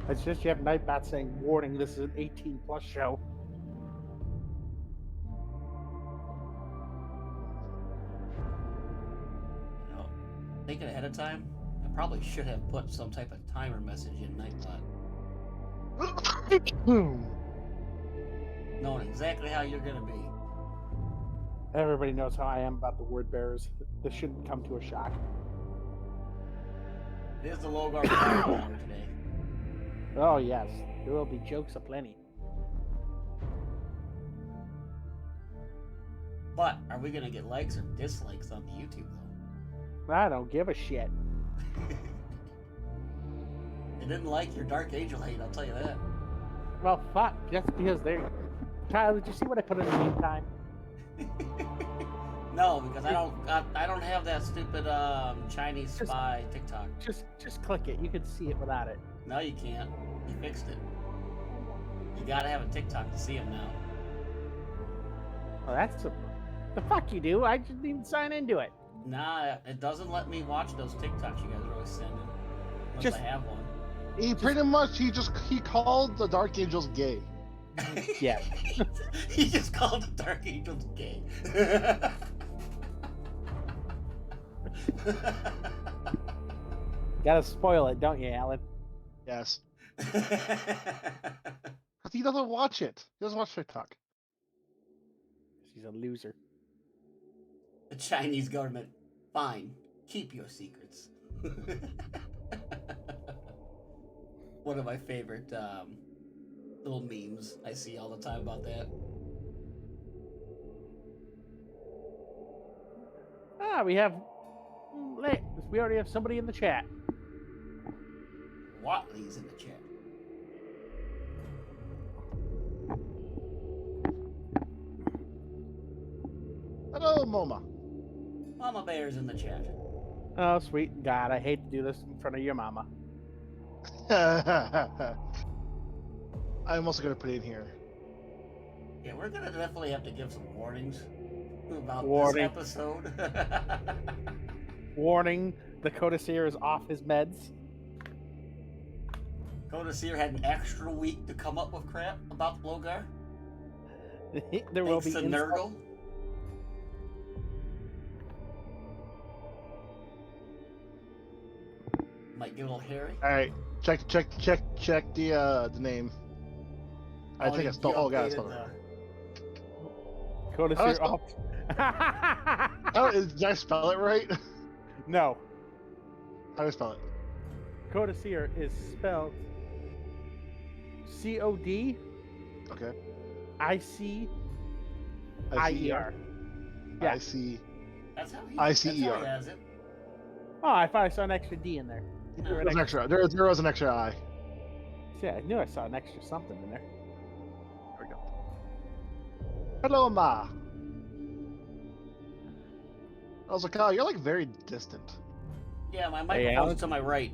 It's just you have Nightbot saying, warning, this is an 18 plus show. You know, thinking ahead of time, I probably should have put some type of timer message in Nightbot, knowing exactly how you're gonna be. Everybody knows how I am about the word bearers. This shouldn't come to a shock. It is the Logar Power Hour today. Oh, yes. There will be jokes aplenty. But are we gonna get likes or dislikes on the YouTube though? I don't give a shit. They didn't like your Dark Angel hate, I'll tell you that. Well, fuck. That's because they're... Kyle, did you see what I put in the meantime? No, because I don't have that stupid Chinese spy TikTok. Just click it. You can see it without it. No, you can't. You fixed it. You gotta have a TikTok to see them now. Well, that's the fuck you do. I just didn't sign into it. Nah, it doesn't let me watch those TikToks you guys are always sending. Unless Just- I have one. He pretty much he called the Dark Angels gay. Yeah. He just called the Dark Angels gay. Gotta spoil it, don't you, Alan? Yes. He doesn't watch it. He doesn't watch TikTok. She's a loser. The Chinese government, fine, keep your secrets. One of my favorite little memes I see all the time about that. Ah, we already have somebody in the chat. Watley's in the chat. Hello, MoMA. Mama Bear's in the chat. Oh, sweet God, I hate to do this in front of your mama. I'm also gonna put it in here. Yeah, we're gonna definitely have to give some warnings about Warning. this episode. Warning, the Codicea is off his meds. Codicea had an extra week to come up with crap about Logar. There will Thanks be to Nurgle. Might get a little hairy. All right, check the name. I think I spelled. Oh, God, I spelled it. Codicea spell- off. Oh, did I spell it right? No, How do I spell it? Codicea is spelled COD Okay. ICIER. ICER. Yeah. IC. That's how he, ICER. That's how he has it. Oh, I thought I saw an extra D in there. You threw There an was an extra. There was an extra I. Yeah, I knew I saw an extra something in there. There we go. Hello, Ma. I was like, oh, you're like very distant. Yeah, my Hey, microphone's Alan? to my right.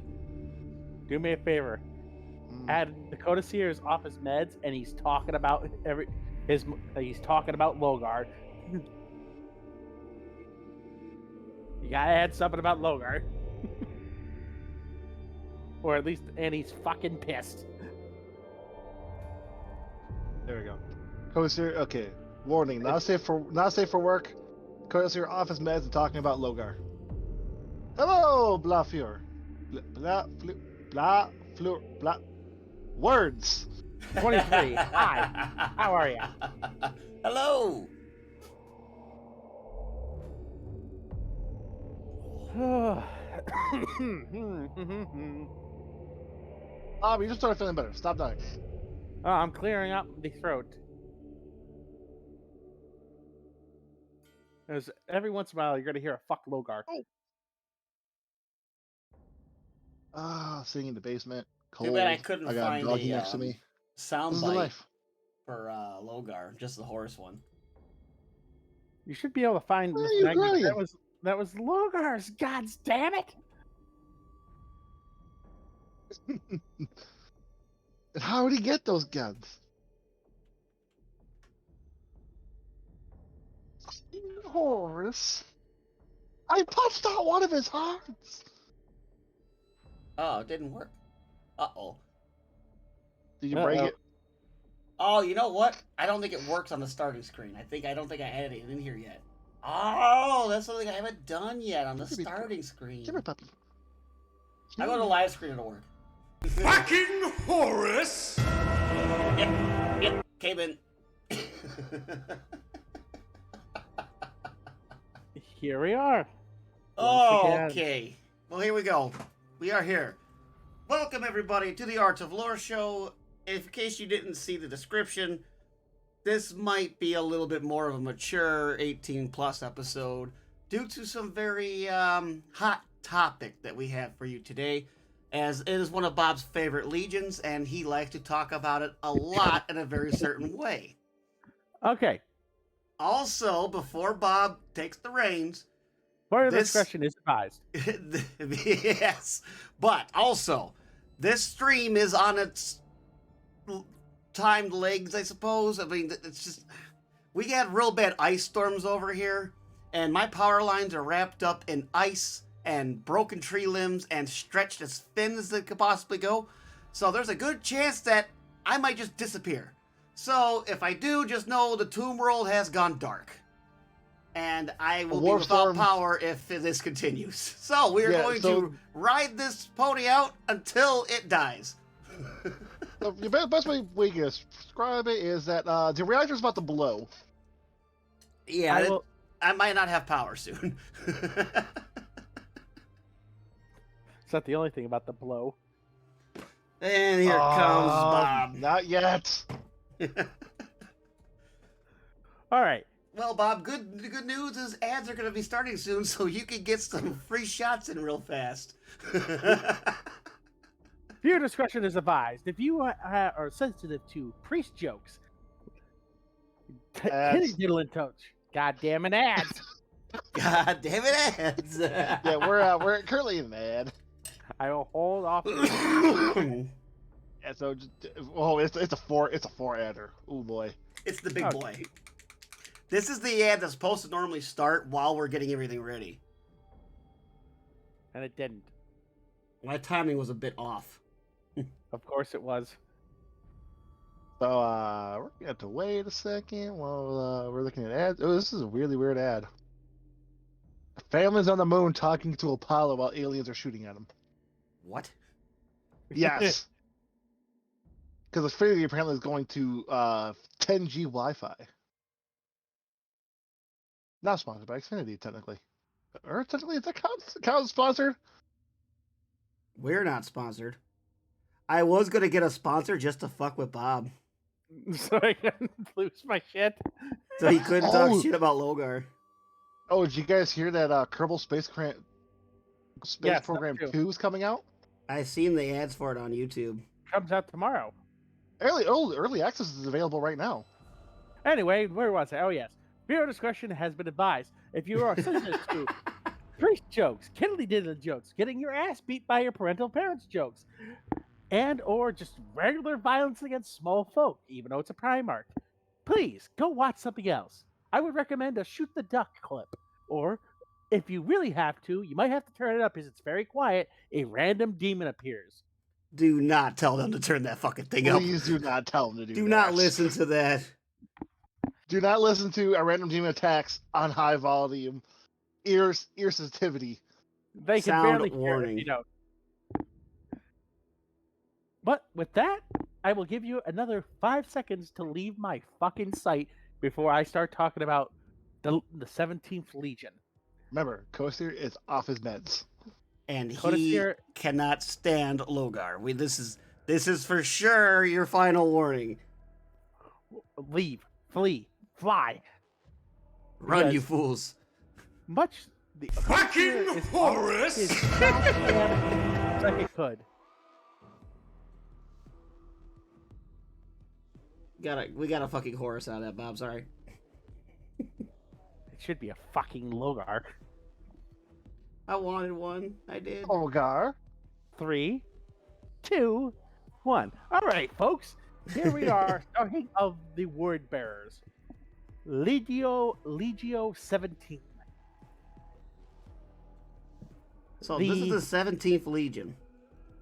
Do me a favor. Mm. Add the Codicea is off his meds, and he's talking about he's talking about Logar. You gotta add something about Logar. Or at least, and he's fucking pissed. There we go. Codicea, okay. Warning, not safe for work. Codicea off his meds and talking about Logar. Hello, Blafur. Blah. Words. 23. Hi. How are ya? Hello. You just started feeling better. Stop dying. Oh, I'm clearing up the throat. Because every once in a while, you're gonna hear a fuck Logar. Sitting in the basement. Too Cold. bad I couldn't got a find doggy a next to me. This is the soundbite life. for Logar, just the horse one. You should be able to find Why this are you language. crying? That was Logar's. God damn it! How did he get those guns? Horse. I punched out one of his hearts. Oh, it didn't work. Uh-oh. Did you break Uh-oh. it? Oh, you know what? I don't think it works on the starting screen. I don't think I added it in here yet. Oh, that's something I haven't done yet on the Give me- starting screen. Give me, puppy. I go to live screen, it'll work. Fucking Horus! Yep, came in. Here we are. Once again. Okay. Well, here we go. We are here. Welcome, everybody, to the Arts of Lore show. In case you didn't see the description, this might be a little bit more of a mature 18-plus episode due to some very hot topic that we have for you today, as it is one of Bob's favorite legions, and he likes to talk about it a lot in a very certain way. Okay. Also, before Bob takes the reins, Further This- discretion is advised. yes, but also, this stream is on its timed legs, I suppose. I mean, it's just, we had real bad ice storms over here, and my power lines are wrapped up in ice and broken tree limbs and stretched as thin as they could possibly go. So there's a good chance that I might just disappear. So if I do, just know the tomb world has gone dark. And I will be warp without storm. power if this continues. So we're going to ride this pony out until it dies. The best way we can describe it is that the reactor's about to blow. Yeah, I will, I might not have power soon. it's not the only thing about the blow. And here comes Bob. Not yet. All right. Well, Bob, the good news is ads are going to be starting soon, so you can get some free shots in real fast. Viewer discretion is advised. If you are sensitive to priest jokes, Ads. kitty diddle and touch, goddamn it, ads. God damn it, ads! Yeah, we're currently mad. I will hold off. And so, it's a four adder. Oh boy. It's the big Okay. boy. This is the ad that's supposed to normally start while we're getting everything ready. And it didn't. My timing was a bit off. Of course it was. So we're gonna have to wait a second while we're looking at ads. Oh, this is a really weird ad. Families on the moon talking to Apollo while aliens are shooting at them. What? Yes. Because Xfinity apparently is going to 10G Wi-Fi. Not sponsored by Xfinity, technically. Or technically, is that count sponsored? We're not sponsored. I was going to get a sponsor just to fuck with Bob, So I can lose my shit. so he couldn't Oh. talk shit about Logar. Oh, did you guys hear that Kerbal Space Yes, Program that's 2 is coming out? I've seen the ads for it on YouTube. Comes out tomorrow. Early access is available right now. Anyway, where was I? Oh, yes. Viewer discretion has been advised. If you are sensitive to priest jokes, kiddly diddly jokes, getting your ass beat by your parental parents jokes, and or just regular violence against small folk, even though it's a Primarch, please go watch something else. I would recommend a Shoot the Duck clip. Or, if you really have to, you might have to turn it up because it's very quiet, a random demon appears. Do not tell them to turn that fucking thing up. Please do not tell them to do Do that. not listen to that. Do not listen to a random demon attacks on high volume. Ear sensitivity. They can Sound barely hear it, warning. you know. But with that, I will give you another 5 seconds to leave my fucking site before I start talking about the 17th Legion. Remember, Kosir is off his meds. And he Codicere- cannot stand Logar. This is for sure your final warning. Leave, flee, fly. Run, you Because- fools. Much the Fucking is Horus! as fast as it could. We got a fucking Horus out of that, Bob. Sorry. It should be a fucking Logar. I wanted one. I did. Olgar. 3, 2, 1. All right, folks. Here we are, starting of the word bearers. Legio 17. So this is the- the 17th Legion.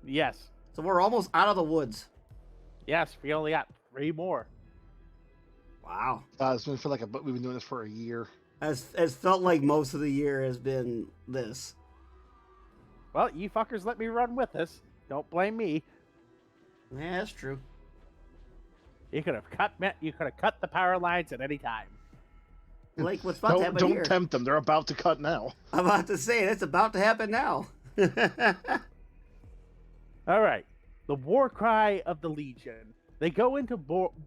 Yes. So we're almost out of the woods. Yes, we only got 3 more. Wow. It's been but we've been doing this for a year. It's felt like most of the year has been this. Well, you fuckers let me run with this. Don't blame me. Yeah, that's true. You could have cut the power lines at any time. Like what's about to happen Don't here. tempt them. They're about to cut now. I'm about to say that's about to happen now. All right. The war cry of the Legion. They go into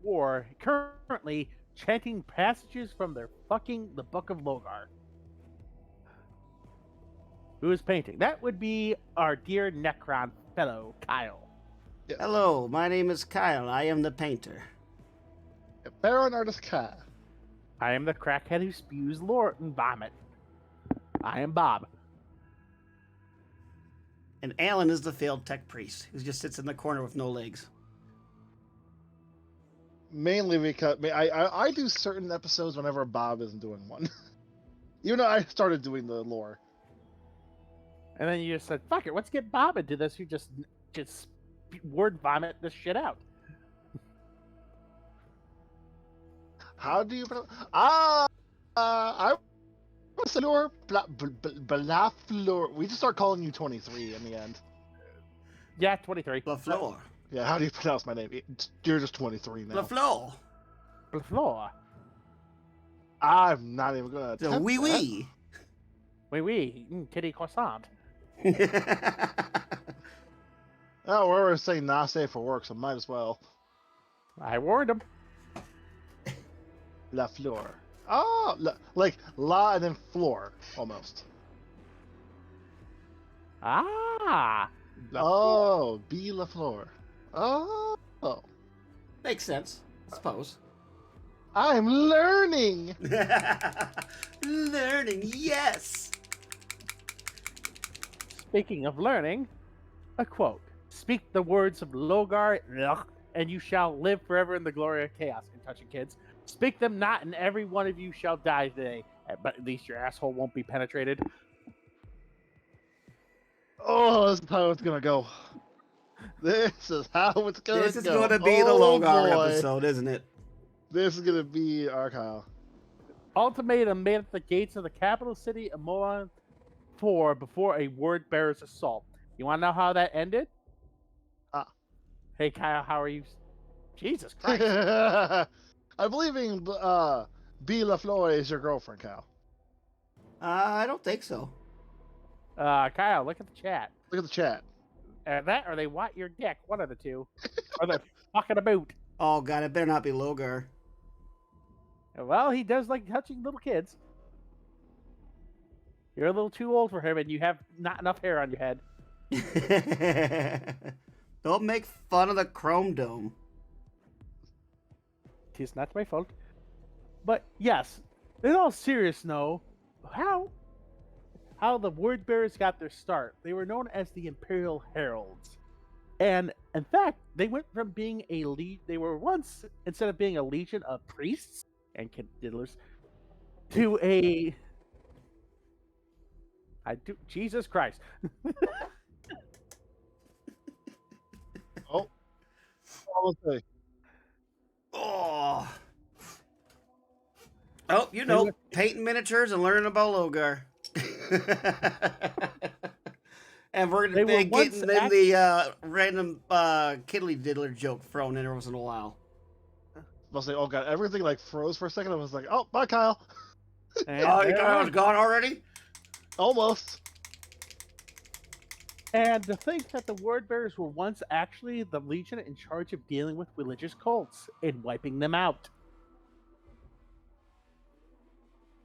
war currently chanting passages from the Book of Logar. Who is painting? That would be our dear Necron fellow, Kyle. Hello, my name is Kyle. I am the painter. Baron Artis Kai. I am the crackhead who spews lore and vomit. I am Bob. And Alan is the failed tech priest who just sits in the corner with no legs. Mainly because I do certain episodes whenever Bob isn't doing one. Even though I started doing the lore. And then you just said, fuck it, let's get Bob into this. You just word vomit this shit out. How do you pronounce? I was Fleur Blafleur. We just start calling you 23 in the end. Yeah, 23. LaFleur. Yeah, how do you pronounce my name? You're just 23 now. LaFleur. Flora. I'm not even gonna. It's a attempt wee that. wee. Oui, kitty croissant. Oh, we're always saying Nase for work, so might as well. I warned him. La Fleur. Oh, like La and then Floor, almost. Ah. Oh, B La Fleur. Oh, Makes sense, I suppose. I'm learning. Learning, yes. Speaking of learning, a quote. Speak the words of Logar, and you shall live forever in the glory of chaos. Kentucky kids. Speak them not, and every one of you shall die today. But at least your asshole won't be penetrated. Oh, this is how it's gonna go. This is how it's gonna go. This is going to be the Oh, Logar boy. episode, isn't it? This is gonna be our Kyle. Ultimatum made at the gates of the capital city of Moan 4 before a word bearer's assault. You want to know how that ended? Hey, Kyle, how are you? Jesus Christ. I'm believing B La Fleur is your girlfriend, Kyle. I don't think so. Kyle, look at the chat. Look at the chat. That or they want your dick. One of the two. Or they're fucking about. Oh god, it better not be Logar. Well, he does like touching little kids. You're a little too old for him, and you have not enough hair on your head. Don't make fun of the Chrome Dome. It's not my fault. But yes, in all seriousness, no, how the word bearers got their start. They were known as the Imperial Heralds, and in fact, they went from being they were once, instead of being a legion of priests and kid diddlers, to Jesus Christ. Oh, almost say. Oh. Oh, you know, painting miniatures and learning about Logar. And we're going to be getting in the random kiddly diddler joke thrown in once in a while. I'll say, oh god, everything like froze for a second. I was like, oh, bye, Kyle. Oh, you thought I was gone already? Almost. And to think that the word bearers were once actually the legion in charge of dealing with religious cults and wiping them out.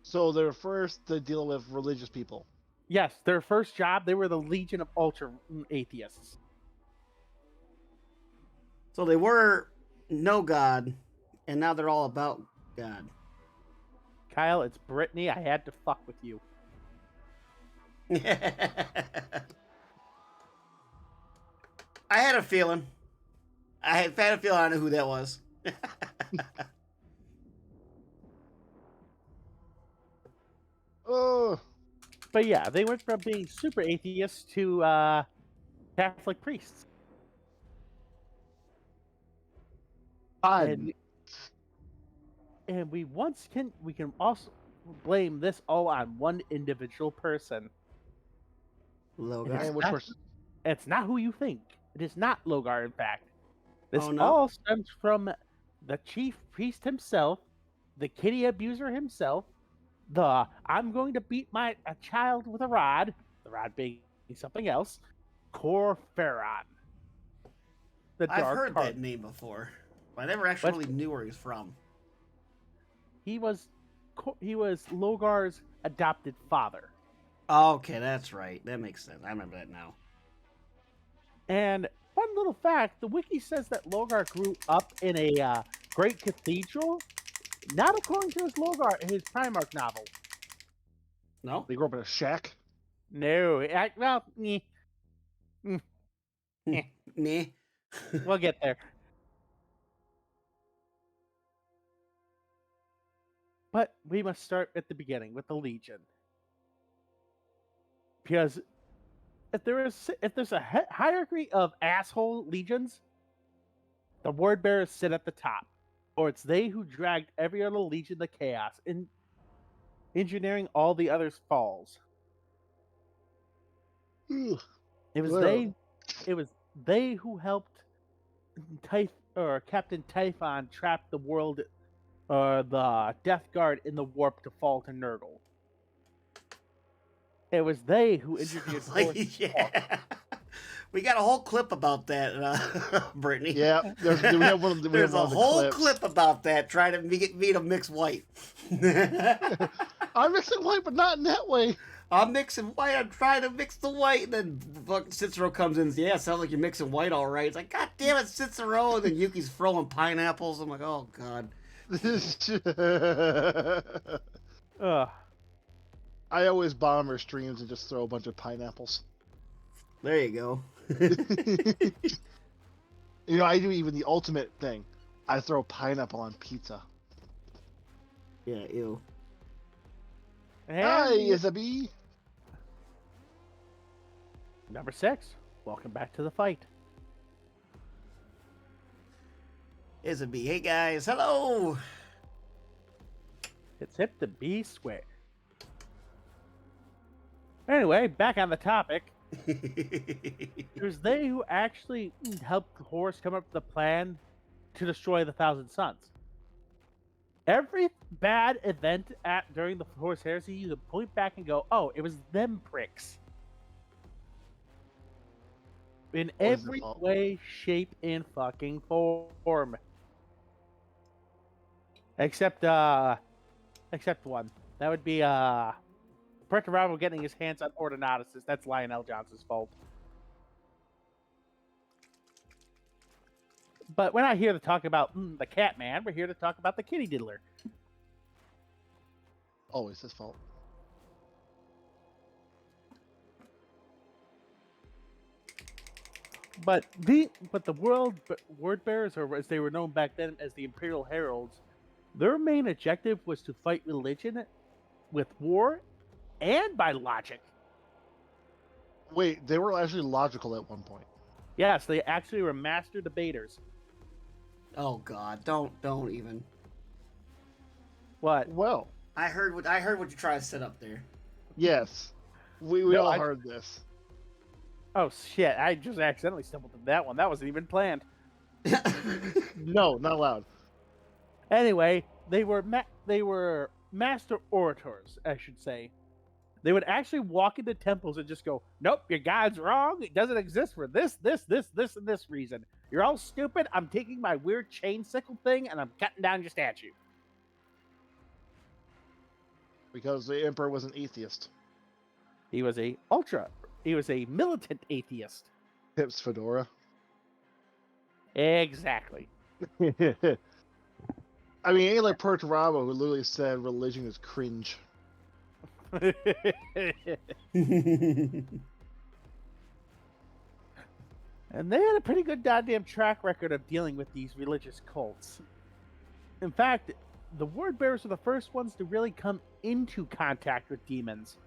So they're first to deal with religious people. Yes, their first job, they were the legion of ultra atheists. So they were no god, and now they're all about God. Kyle, it's Brittany. I had to fuck with you. I had a feeling. I had a feeling I knew who that was. Oh, But yeah, they went from being super atheists to Catholic priests. Fun. And we can also blame this all on one individual person. Logar. And which not- person? It's not who you think. It is not Logar, in fact. This Oh, no? all stems from the chief priest himself, the kitty abuser himself, the I'm going to beat a child with a rod, the rod being something else, Corferon. The I've Dark heard Card. that name before, but I never actually knew where he's from. He was Logar's adopted father. Okay, that's right. That makes sense. I remember that now. And fun little fact, the wiki says that Logar grew up in a great cathedral, not according to his Primarch novel. No? They grew up in a shack. No, Meh. we'll get there. But we must start at the beginning with the Legion, because if there's a hierarchy of asshole legions, the Word Bearers sit at the top, or it's they who dragged every other legion to chaos, engineering all the others' falls. Ugh. It was Well. they who helped Captain Typhon trap the world, the Death Guard in the warp to fall to Nurgle. It was they who engineered yeah. We got a whole clip about that, Brittany. Yeah, we have one of the, we There's have one a of the whole clips. clip about that trying to get me to mix white. I'm mixing white, but not in that way. I'm mixing white. I'm trying to mix the white. And then fucking Cicero comes in and says, yeah, sounds like you're mixing white all right. It's like, God damn it, Cicero. And then Yuki's throwing pineapples. I'm like, oh, God. Ugh. I always bomb her streams and just throw a bunch of pineapples. There you go. You know, I do even the ultimate thing. I throw pineapple on pizza. Yeah, ew. Hi, And Isabie. number 6. Welcome back to the fight. It's a B. Hey, guys. Hello. It's hit the B square. Anyway, back on the topic. It was they who actually helped Horus come up with the plan to destroy the Thousand Suns. Every bad event during the Horus Heresy, you could point back and go, "Oh, it was them pricks." In What is it every called? way, shape, and fucking form, except one. That would be Perturabo getting his hands on Ordonnatus. That's Lionel Johnson's fault. But we're not here to talk about the cat man. We're here to talk about the kitty diddler. Always his fault. But the word bearers, or as they were known back then as the Imperial Heralds, their main objective was to fight religion with war and by logic. Wait, they were actually logical at one point. Yes, they actually were master debaters. Oh, God. Don't even. What? Well, I heard what you try to set up there. yes. We No, all I- heard this. Oh shit! I just accidentally stumbled into that one. That wasn't even planned. No, not allowed. Anyway, they were master orators, I should say. They would actually walk into temples and just go, "Nope, your God's wrong. It doesn't exist for this, and this reason. You're all stupid. I'm taking my weird chain sickle thing and I'm cutting down your statue." Because the Emperor was an atheist. He was a militant atheist. Hips fedora. Exactly. I mean, ain't like Perturabo, who literally said religion is cringe. And they had a pretty good goddamn track record of dealing with these religious cults. In fact, the Word Bearers were the first ones to really come into contact with demons.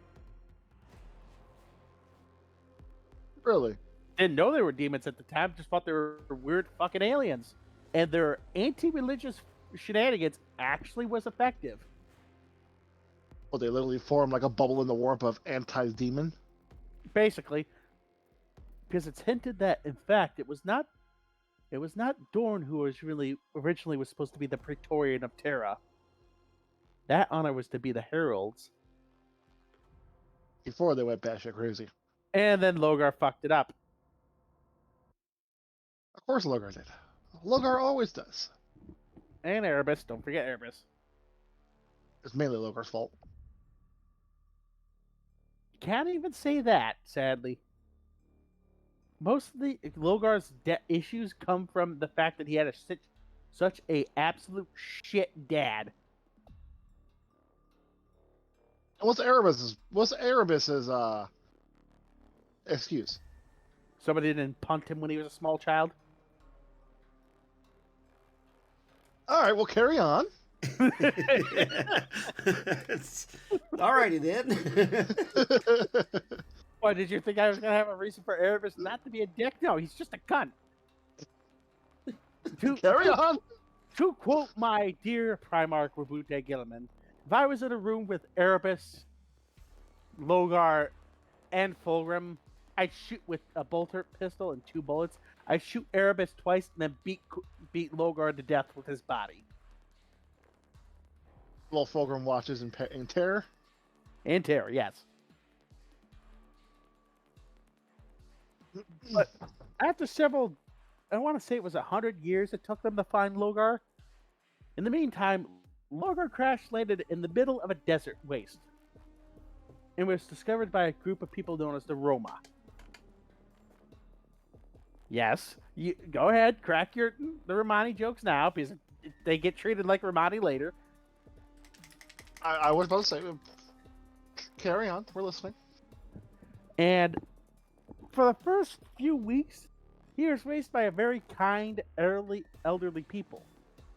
Really? Didn't know they were demons at the time, just thought they were weird fucking aliens. and their anti-religious shenanigans actually was effective. Well, they literally form like a bubble in the warp of anti-demon. Basically, because it's hinted that in fact it was not Dorn who was really originally was supposed to be the Praetorian of Terra. That honor was to be the Heralds, Before they went batshit crazy. and then Logar fucked it up. Of course Logar did. Logar always does. And Erebus, don't forget Erebus. It's mainly Logar's fault. Can't even say that, sadly. Most of the Logar's issues come from the fact that he had such a absolute shit dad. What's Erebus's excuse? Somebody didn't punt him when he was a small child. All right, well, carry on. Alrighty then. Why, did you think I was going to have a reason for Erebus not to be a dick? No, he's just a cunt. Carry on. To quote my dear Primarch Rabute Gilliman, if I was in a room with Erebus, Logar, and Fulgrim, I'd shoot with a bolter pistol and 2 bullets. I'd shoot Erebus twice and then beat Logar to death with his body. Well, Fulgrim watches in terror. And terror, yes. But after several, I want to say it was 100 years it took them to find Logar. In the meantime, Logar crash landed in the middle of a desert waste and was discovered by a group of people known as the Roma. Yes, you go ahead, crack the Romani jokes now because they get treated like Romani later. I was about to say, carry on. We're listening. And for the first few weeks, he was raised by a very kind, elderly people,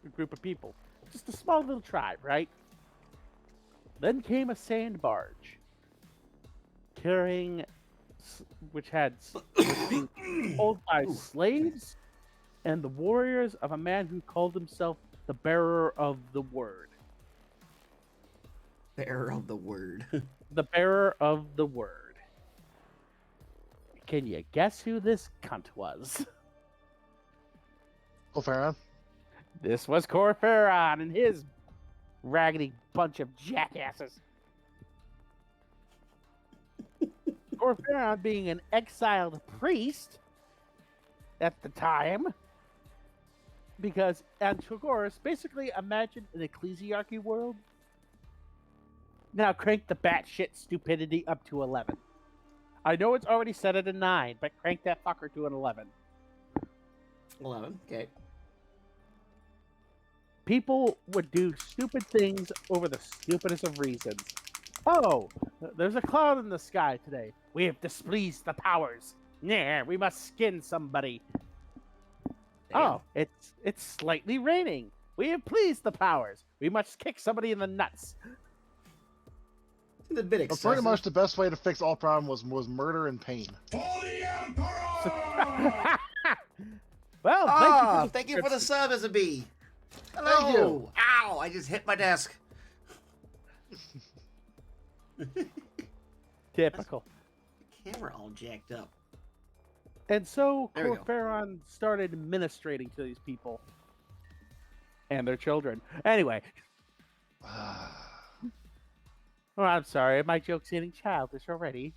a group of people. Just a small little tribe, right? Then came a sand barge, which was being pulled by slaves and the warriors of a man who called himself the Bearer of the Word. Bearer of the Word. The Bearer of the Word. Can you guess who this cunt was? Farron. This was Corferon and his raggedy bunch of jackasses. Corferon being an exiled priest at the time, because Antigoras basically imagine an ecclesiarchy world. Now crank the batshit stupidity up to 11. I know it's already set at a 9, but crank that fucker to an 11. 11, okay. People would do stupid things over the stupidest of reasons. Oh, there's a cloud in the sky today. We have displeased the powers. Nah, we must skin somebody. Damn. Oh, it's slightly raining. We have pleased the powers. We must kick somebody in the nuts. It's a bit But excessive. pretty much the best way to fix all problems was murder and pain. For the Emperor! Well, Thank you for the sub, as a bee. Hello. Thank you. Ow! I just hit my desk. Typical. Camera all jacked up. And so There we go. Corferon started ministrating to these people and their children. Anyway, well, I'm sorry, my joke's getting childish already.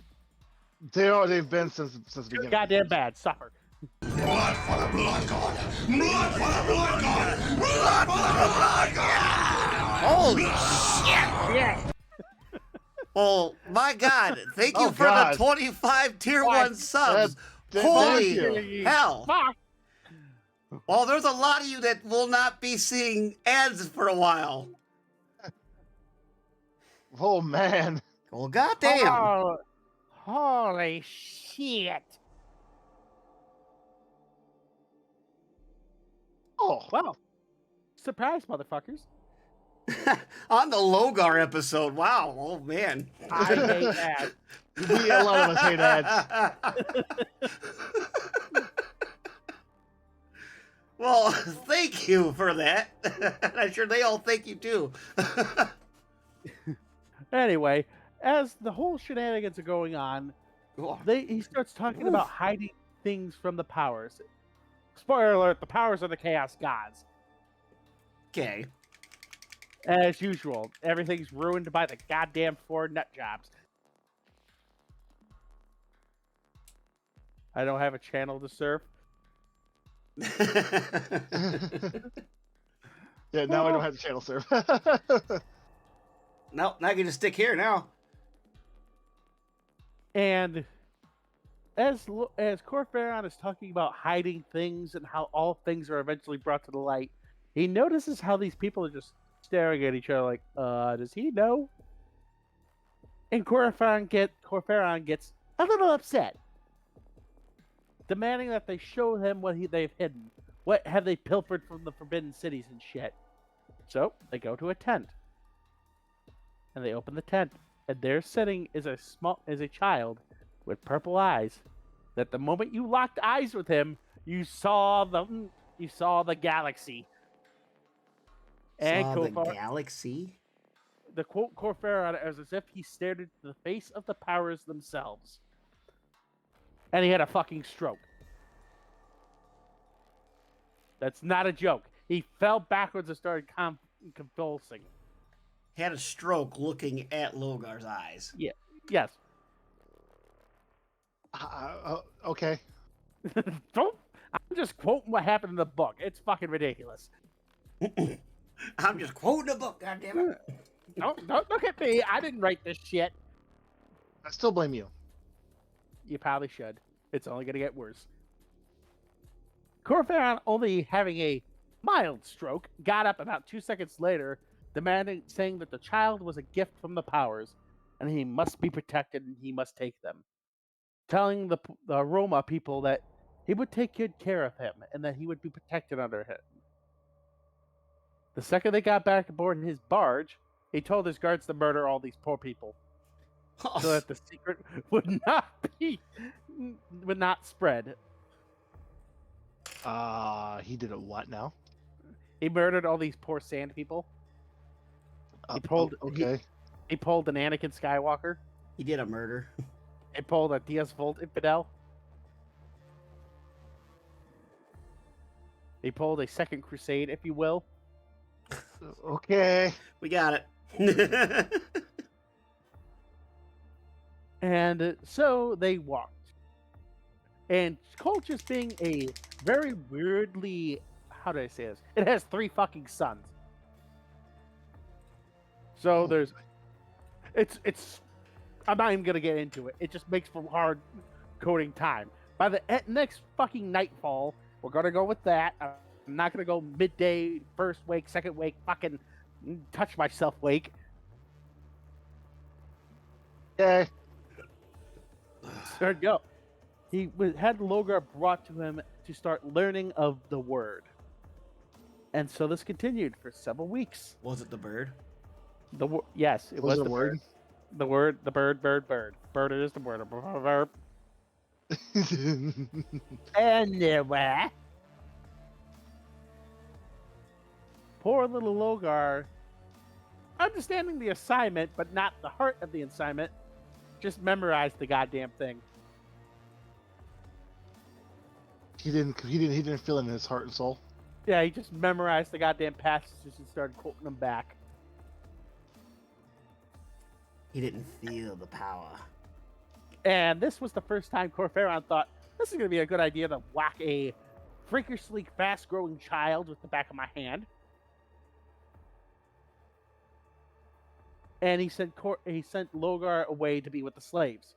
They've been since the beginning. Goddamn bad. Suffer. Blood for the Blood God! Blood for the Blood God! Blood for the Blood God! Holy shit! Yeah. Well, my God! Thank you Oh, for God. the 25 tier Why, 1 subs. thank Holy you. hell! Fuck. Well, there's a lot of you that will not be seeing ads for a while. Oh man. Well, goddamn! Oh, holy shit. Oh, Well, surprise, motherfuckers. On the Logar episode, wow! Oh man! I hate that. a lot of us hate ads. Well, thank you for that. I'm sure they all thank you too. Anyway, as the whole shenanigans are going on, he starts talking about hiding things from the powers. Spoiler alert, the powers are the Chaos Gods. Okay. As usual, everything's ruined by the goddamn 4 nut jobs. I don't have a channel to surf. Yeah, now I don't have the channel serve. No, now I can just stick here now. And as Corferon is talking about hiding things and how all things are eventually brought to the light, he notices how these people are just staring at each other like, does he know? And Corferon gets a little upset, demanding that they show him what they've hidden. What have they pilfered from the Forbidden Cities and shit? So they go to a tent, and they open the tent, and there sitting is a child with purple eyes. That the moment you locked eyes with him, you saw the galaxy. And Saw the galaxy? The quote Corferon as if he stared into the face of the powers themselves. And he had a fucking stroke. That's not a joke. He fell backwards and started convulsing. Had a stroke looking at Logar's eyes. Yeah. Yes. Okay. I'm just quoting what happened in the book. It's fucking ridiculous. I'm just quoting a book, goddammit. Don't look at me. I didn't write this shit. I still blame you. You probably should. It's only going to get worse. Corferon, only having a mild stroke, got up about 2 seconds later, saying that the child was a gift from the powers, and he must be protected and he must take them. Telling the Roma people that he would take good care of him and that he would be protected under him. The second they got back aboard his barge, he told his guards to murder all these poor people, so that the secret would not spread. He did a what now? He murdered all these poor sand people. He pulled he pulled an Anakin Skywalker. He did a murder. He pulled a Diaz Volt infidel. He pulled a second crusade, if you will. Okay. We got it. And so they walked. And Colt just being a very weirdly, how do I say this? It has 3 fucking suns. So there's, it's, I'm not even gonna get into it. It just makes for hard coding time. By the next fucking nightfall, we're gonna go with that. I'm not gonna go midday, first wake, second wake, fucking touch myself wake. Okay. There you go. He had Logar brought to him to start learning of the word. And so this continued for several weeks. Was it the bird? Yes, it was it the a word? bird. The word, the bird. Bird is the word. Verb. Anyway. Poor little Logar, understanding the assignment, but not the heart of the assignment, just memorized the goddamn thing. He didn't feel it in his heart and soul. Yeah, he just memorized the goddamn passages and started quoting them back. He didn't feel the power. And this was the first time Corferon thought, this is going to be a good idea to whack a freakishly fast-growing child with the back of my hand. And he sent Logar away to be with the slaves.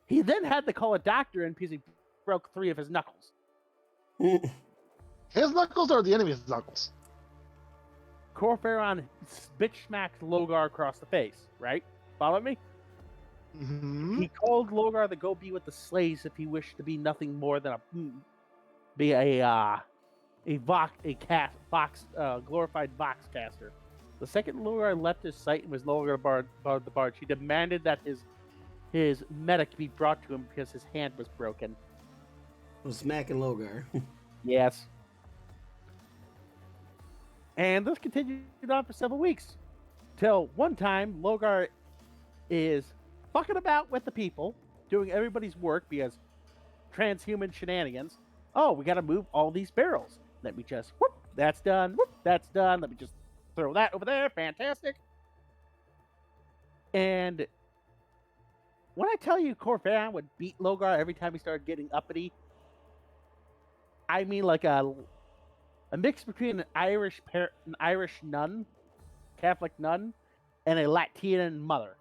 He then had to call a doctor in because he broke 3 of his knuckles. His knuckles or the enemy's knuckles? Corferon bitch smacked Logar across the face, right? Follow me? Mm-hmm. He called Logar to go be with the slaves if he wished to be nothing more than glorified vox caster. The second Logar left his sight and was no longer aboard the barge, he demanded that his medic be brought to him because his hand was broken. Was smacking Logar. Yes. And this continued on for several weeks. Till one time, Logar is fucking about with the people, doing everybody's work because transhuman shenanigans. Oh, we got to move all these barrels. Let me just, whoop, that's done. Whoop, that's done. Let me just throw that over there. Fantastic. And when I tell you Corvair would beat Logar every time he started getting uppity, I mean like a mix between an Irish nun, Catholic nun, and a Latvian mother.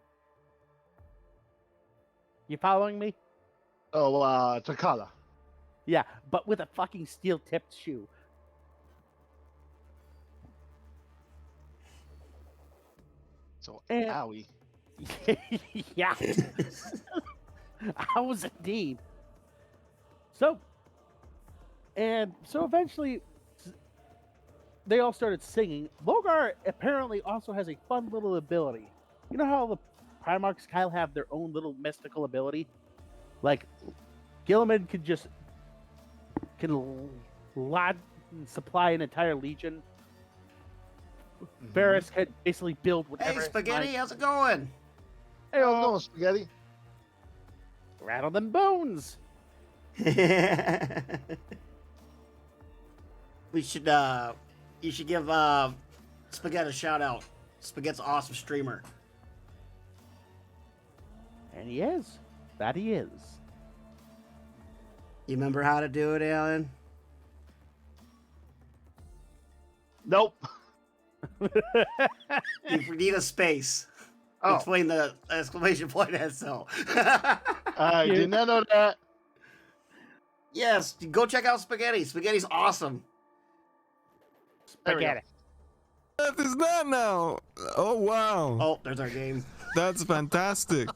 You following me? Oh, Takala. Yeah, but with a fucking steel-tipped shoe. So, And- owie. Yeah. I was indeed. So eventually they all started singing. Logar apparently also has a fun little ability. You know how the Primarchs kind of have their own little mystical ability? Like, Gilliman can supply an entire legion. Varys could basically build whatever. Hey, his Spaghetti, mind- how's it going? Hey, how's it going, Spaghetti? Rattle them bones. We should, you should give, Spaghetti a shout out. Spaghetti's an awesome streamer. And he is. That he is. You remember how to do it, Alan? Nope. You need a space Oh, between the exclamation point and so. I did not know that. Yes, go check out Spaghetti. Spaghetti's awesome. There we go. Spaghetti. What is that now? Oh wow, Oh, there's our game. that's fantastic.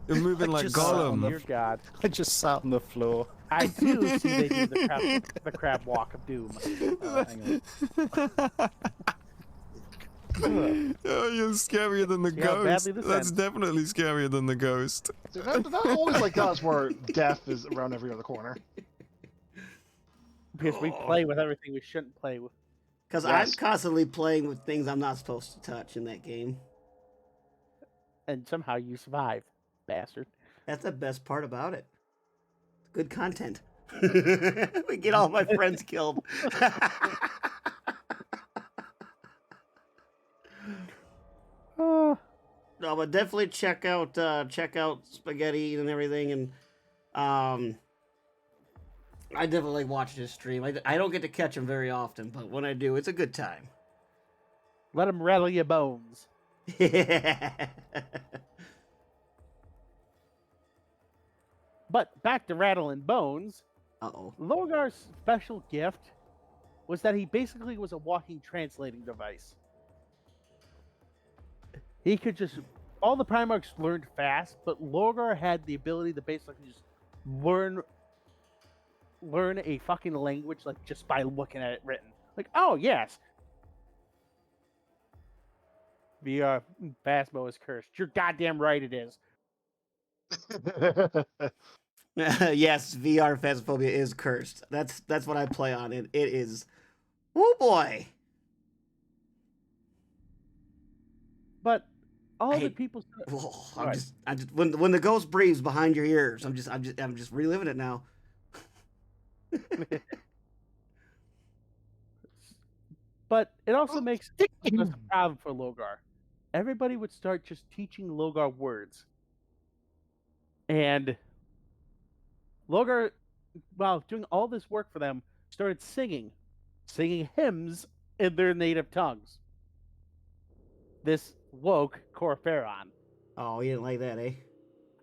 You're moving like just saw Gollum. Dear God. I just sat on the floor. I do see they do the crab walk of doom. Hang on. Oh, you're scarier than the See how ghost. badly this That's ends. definitely scarier than the ghost. They're not always like us where death is around every other corner. Because we play with everything we shouldn't play with. Because I'm Yes. constantly playing with things I'm not supposed to touch in that game. And somehow you survive, bastard. That's the best part about it. Good content. We get all my friends killed. Uh, No, but definitely check out Spaghetti and everything, and I definitely watch his stream. I don't get to catch him very often, but when I do, it's a good time. let him rattle your bones. But back to rattling bones. Uh-oh. Logar's special gift was that he basically was a walking translating device. He could just all the Primarchs learned fast, but Logar had the ability to basically just learn a fucking language like just by looking at it written. Like, oh yes. VR Phasmo is cursed. You're goddamn right it is. Yes, VR Phasmophobia is cursed. That's what I play on. It is. Oh boy. But all I the hate- people Oh, Right. I'm just when the ghost breathes behind your ears, I'm just reliving it now. But it also makes a problem for Logar. Everybody would start just teaching Logar words. And Logar, while doing all this work for them, started singing hymns in their native tongues. This woke Corferon. Oh, you didn't like that, eh?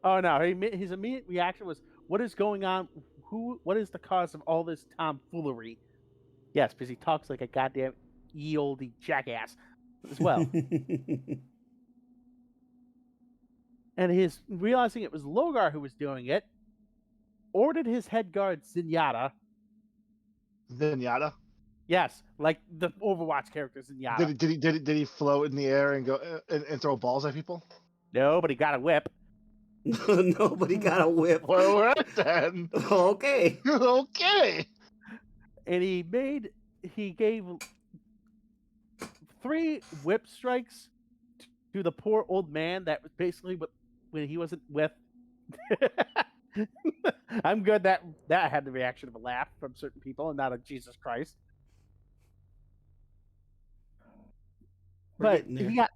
Oh no, his immediate reaction was, what is going on? What is the cause of all this tomfoolery? Yes, because he talks like a goddamn ye olde jackass as well. And his realizing it was Logar who was doing it, ordered his head guard Zenyatta. Zenyatta. Yes, like the Overwatch character Zenyatta. Did he float in the air and go and throw balls at people? No, but he got a whip. Nobody got a whip. Well, we're at then. Okay. Okay. And he gave 3 whip strikes to the poor old man that was basically when he wasn't with. I'm good that had the reaction of a laugh from certain people and not a Jesus Christ. We're But getting there.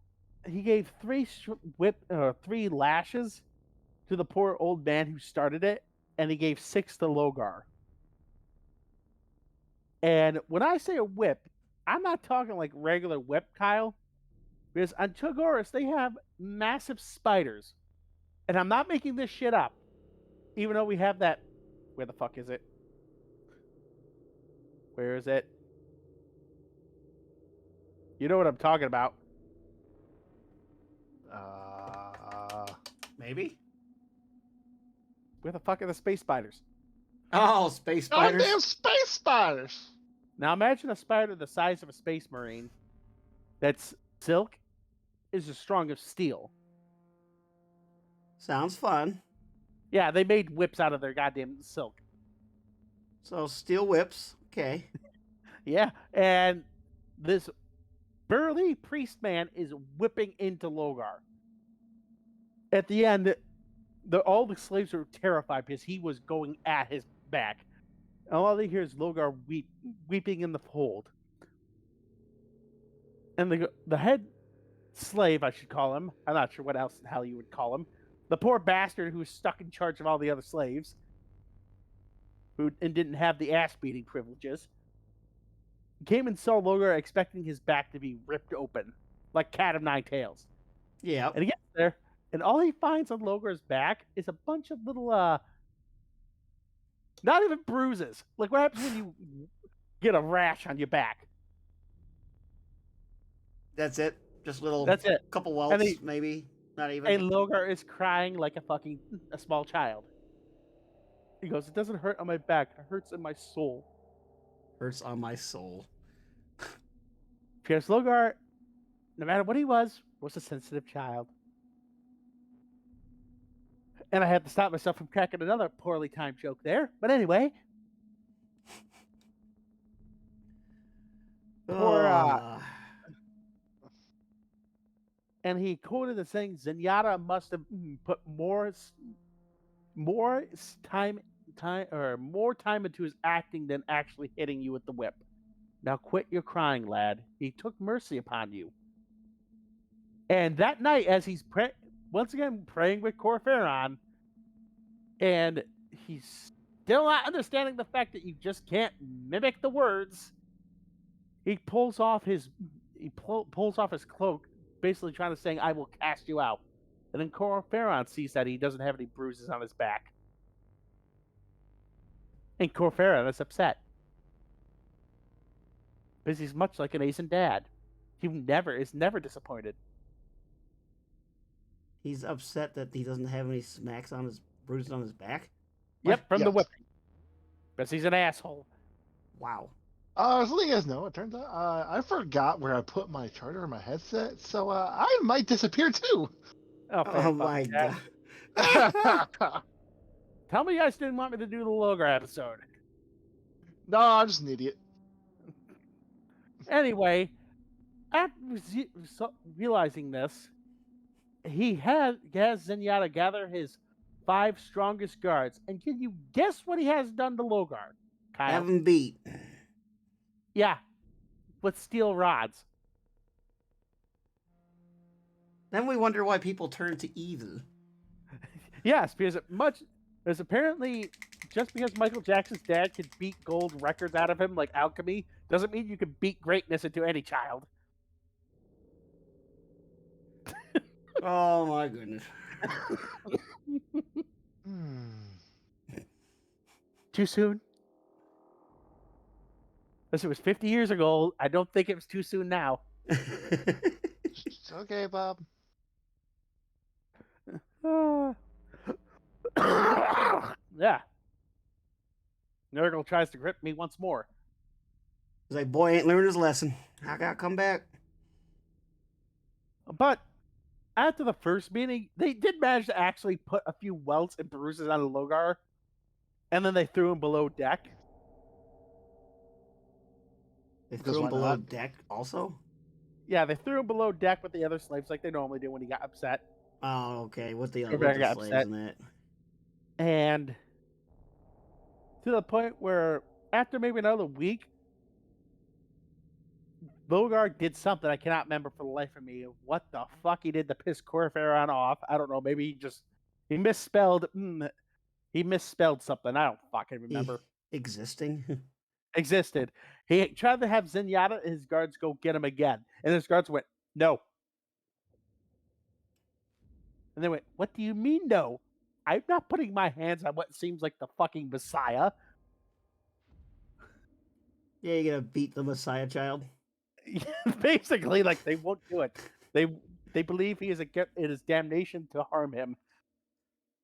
he gave 3 lashes to the poor old man who started it, and he gave 6 to Logar. And when I say a whip, I'm not talking like regular whip, Kyle, because on Chogoris they have massive spiders, and I'm not making this shit up. Even though we have that, where the fuck is it? Where is it? You know what I'm talking about. Maybe. Where the fuck are the space spiders? Oh, space spiders. Goddamn space spiders! Now imagine a spider the size of a space marine that's silk is as strong as steel. Sounds fun. Yeah, they made whips out of their goddamn silk. So steel whips. Okay. Yeah, and this burly priest man is whipping into Logar. At the end, all the slaves are terrified because he was going at his back. And all they hear is Logar weeping in the hold. And the head slave, I should call him, I'm not sure what else the hell you would call him, the poor bastard who was stuck in charge of all the other slaves, and didn't have the ass-beating privileges, came and saw Logar expecting his back to be ripped open, like Cat of Nine Tails. Yeah. And he gets there, and all he finds on Logar's back is a bunch of little, not even bruises. Like what happens when you get a rash on your back? That's it. Just little. That's it. Couple welts, And maybe. Not even. And Logar is crying like a small child. He goes, "It doesn't hurt on my back. It hurts in my soul." Hurts on my soul. Because Logar, no matter what he was a sensitive child. And I had to stop myself from cracking another poorly timed joke there. But anyway. And he quoted the saying, Zenyatta must have put more time into his acting than actually hitting you with the whip. Now quit your crying, lad. He took mercy upon you. And that night, as he's once again praying with Corferon, and he's still not understanding the fact that you just can't mimic the words, he pulls off his cloak, basically trying to say, "I will cast you out." And then Corferon sees that he doesn't have any bruises on his back. And Corferon is upset. Because he's much like an Aizen dad. He is never disappointed. He's upset that he doesn't have any smacks on his bruises on his back? Yep, from the Yes. whipping. Because he's an asshole. Wow. So let you guys know, it turns out I forgot where I put my charger and my headset, so I might disappear too. Oh my god. No, Tell me you guys didn't want me to do the Logar episode. I'm just an idiot. Anyway, after realizing this, he has Zenyatta gather his 5 strongest guards. And can you guess what he has done to Logar, Kyle? Have him beat. Yeah, with steel rods. Then we wonder why people turn to evil. Yes, because apparently just because Michael Jackson's dad could beat gold records out of him like alchemy doesn't mean you can beat greatness into any child. Oh my goodness. Too soon? Unless it was 50 years ago, I don't think it was too soon now. It's okay, Bob. Yeah. Nurgle tries to grip me once more. He's like, boy ain't learned his lesson. I gotta come back. But after the first meeting, they did manage to actually put a few welts and bruises on Logar, and then they threw him below deck. They Because threw him why below not? deck also? Yeah, they threw him below deck with the other slaves like they normally do when he got upset. Oh, okay. With the Corvair got slaves upset. and that. And to the point where after maybe another week, Logar did something I cannot remember for the life of me. What the fuck he did to piss Corvair off? I don't know. Maybe he misspelled. He misspelled something. I don't fucking remember. Existing. Existed. He tried to have Zenyatta and his guards go get him again, and his guards went no. And they went, "What do you mean no? I'm not putting my hands on what seems like the fucking Messiah." Yeah, you're gonna beat the Messiah child. Basically, like they won't do it. They believe it is damnation to harm him.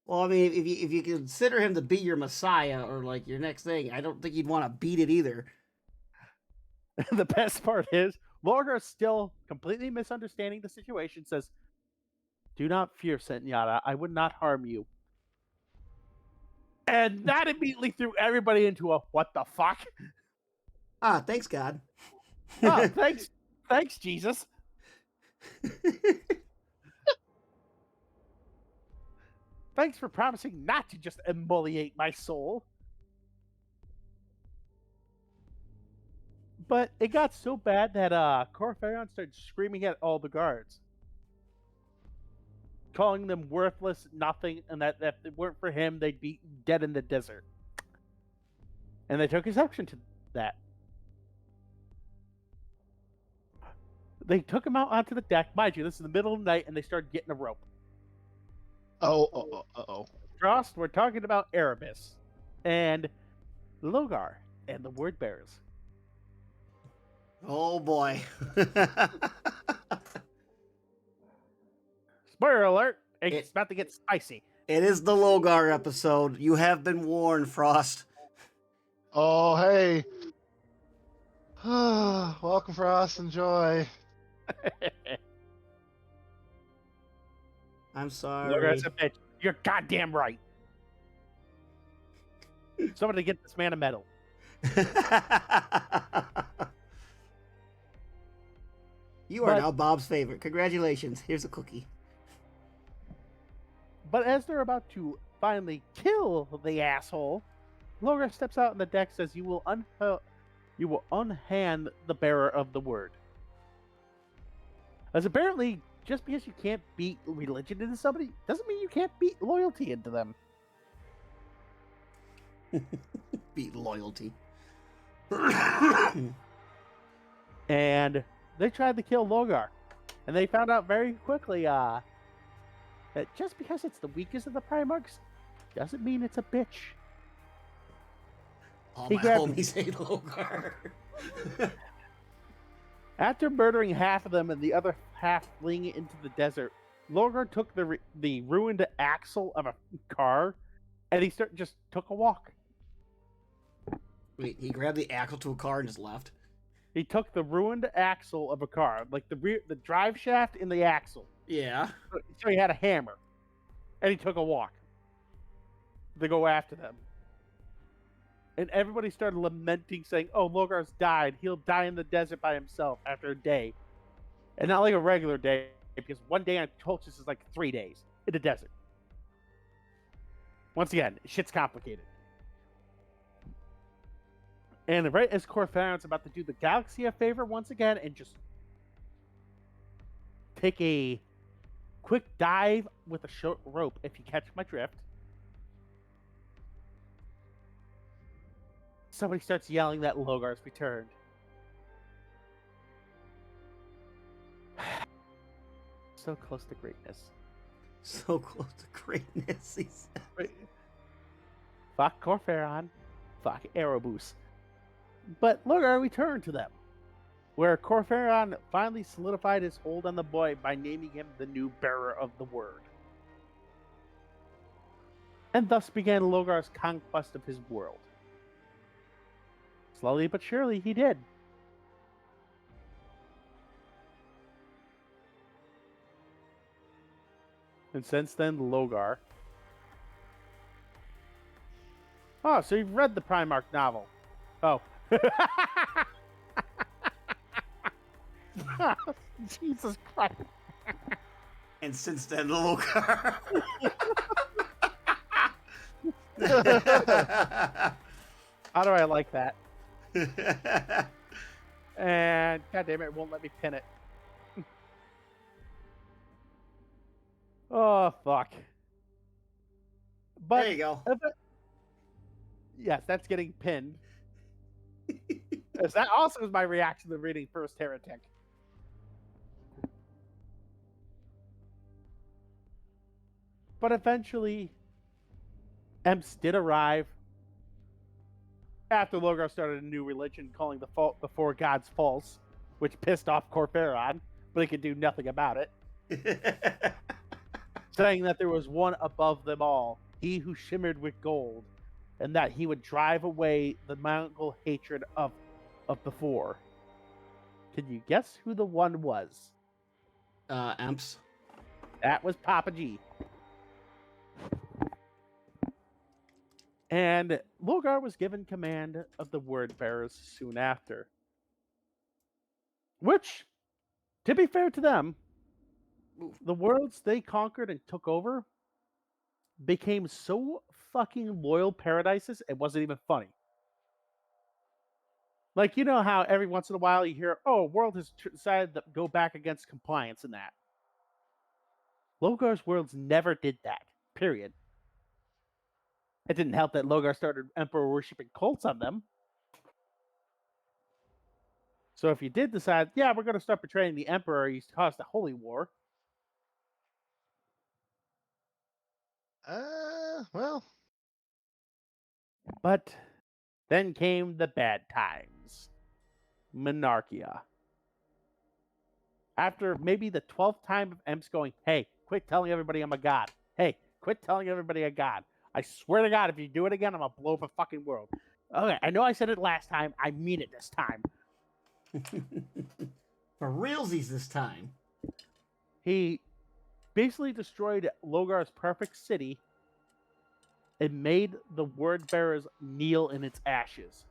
Well, I mean, if you consider him to be your Messiah or like your next thing, I don't think you'd want to beat it either. The best part is Logar is still completely misunderstanding the situation. Says, "Do not fear, Zenyatta. I would not harm you." And that immediately threw everybody into a what the fuck? Ah, thanks God. Oh, thanks, Jesus. Thanks for promising not to just emoliate my soul. But it got so bad that Corfarion started screaming at all the guards, calling them worthless, nothing, and that if it weren't for him, they'd be dead in the desert. And they took exception to that. They took him out onto the deck. Mind you, this is the middle of the night, and they started getting a rope. Oh. Frost, we're talking about Erebus and Logar and the Word Bearers. Oh boy. Spoiler alert, it's about to get spicy. It is the Logar episode. You have been warned, Frost. Oh, hey. Welcome, Frost. Enjoy. I'm sorry. Logar's a bitch. You're goddamn right. Somebody get this man a medal. You are now Bob's favorite. Congratulations. Here's a cookie. But as they're about to finally kill the asshole, Logar steps out on the deck, says, "You will unhand the bearer of the word." As apparently, just because you can't beat religion into somebody doesn't mean you can't beat loyalty into them. Beat loyalty. And they tried to kill Logar, and they found out very quickly that just because it's the weakest of the Primarchs doesn't mean it's a bitch. All He my grabbed- homies hate Logar. After murdering half of them and the other half fleeing into the desert, Logar took the ruined axle of a car, and he just took a walk. Wait, he grabbed the axle to a car and just left? He took the ruined axle of a car, like the drive shaft in the axle. Yeah. So he had a hammer, and he took a walk to go after them. And everybody started lamenting, saying, "Oh, Logar's died. He'll die in the desert by himself after a day." And not like a regular day, because one day on Colchis is like 3 days in the desert. Once again, shit's complicated. And right as Corfarion's about to do the galaxy a favor once again and just take a quick dive with a short rope, if you catch my drift, somebody starts yelling that Logar's returned. So close to greatness. So close to greatness, he said. Fuck Corfarion. Fuck Erebus. But Logar returned to them, where Corfarion finally solidified his hold on the boy by naming him the new bearer of the word. And thus began Logar's conquest of his world. Slowly but surely, he did. And since then, Logar. Oh, so you've read the Primarch novel. Oh. Jesus Christ. And since then, Logar. How do I like that? And God damn it won't let me pin it. Oh fuck. But there you go. yes, that's getting pinned. Yes, that also was my reaction to reading First Heretic. But eventually, Emps did arrive after Logar started a new religion calling the four gods false, which pissed off Corferon, but he could do nothing about it. Saying that there was one above them all, he who shimmered with gold, and that he would drive away the Mongol hatred of the four. Can you guess who the one was? Amps. That was Papa G. And Logar was given command of the word bearers soon after. Which, to be fair to them, the worlds they conquered and took over became so fucking loyal paradises, it wasn't even funny. Like, you know how every once in a while you hear, oh, world has decided to go back against compliance and that. Logar's worlds never did that, period. It didn't help that Logar started emperor worshipping cults on them. So if you did decide, yeah, we're going to start betraying the emperor, you caused a holy war. Well. But then came the bad times. Monarchia. After maybe the 12th time of Emps going, hey, quit telling everybody I'm a god. Hey, quit telling everybody I'm a god. I swear to God, if you do it again, I'm going to blow up a fucking world. Okay, I know I said it last time. I mean it this time. For realsies this time. He basically destroyed Logar's perfect city and made the word bearers kneel in its ashes.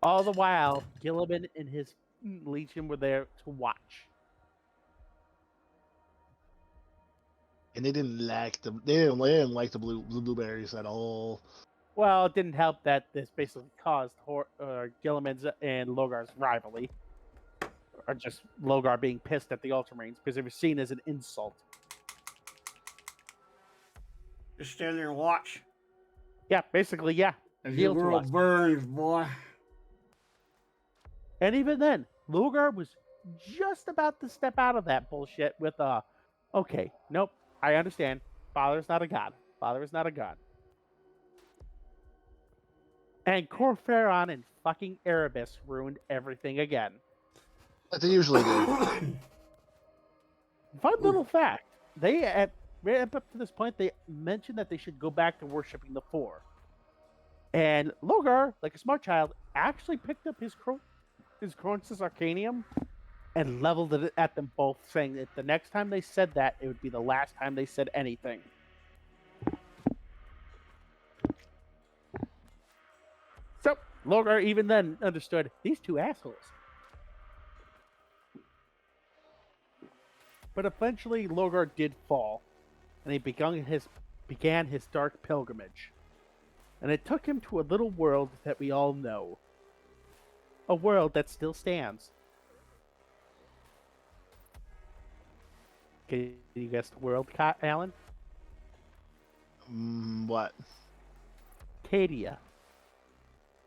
All the while, Gilliman and his legion were there to watch. And they didn't like the blueberries at all. Well, it didn't help that this basically caused Gilliman's and Logar's rivalry. Or just Logar being pissed at the Ultramarines because it was seen as an insult. Just stand there and watch. Yeah, basically, yeah. As the Yield to world us. burns, boy. And even then, Logar was just about to step out of that bullshit with okay, nope, I understand. Father's not a god. Father is not a god. And Corferon and fucking Erebus ruined everything again. Like they usually do. Fun little fact. They, right up to this point, they mentioned that they should go back to worshipping the four. And Logar, like a smart child, actually picked up his Cronus Arcanium and leveled it at them both, saying that the next time they said that, it would be the last time they said anything. So, Logar even then understood these two assholes. But eventually, Logar did fall, and he began his dark pilgrimage. And it took him to a little world that we all know. A world that still stands. Can you guess the world, Alan? What? Cadia.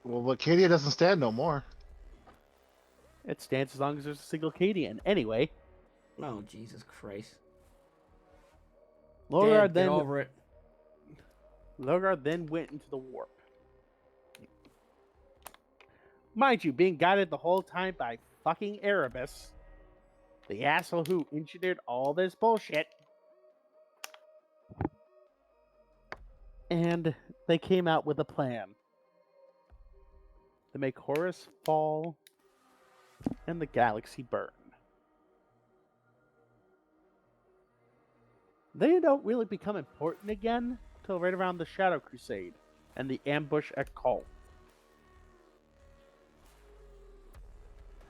Well, but Cadia doesn't stand no more. It stands as long as there's a single Cadian. Anyway, Oh, Jesus Christ. Logar Dad, then get over it. Logar then went into the warp. Mind you, being guided the whole time by fucking Erebus, the asshole who engineered all this bullshit. And they came out with a plan to make Horus fall and the galaxy burn. They don't really become important again until right around the Shadow Crusade and the ambush at Kul.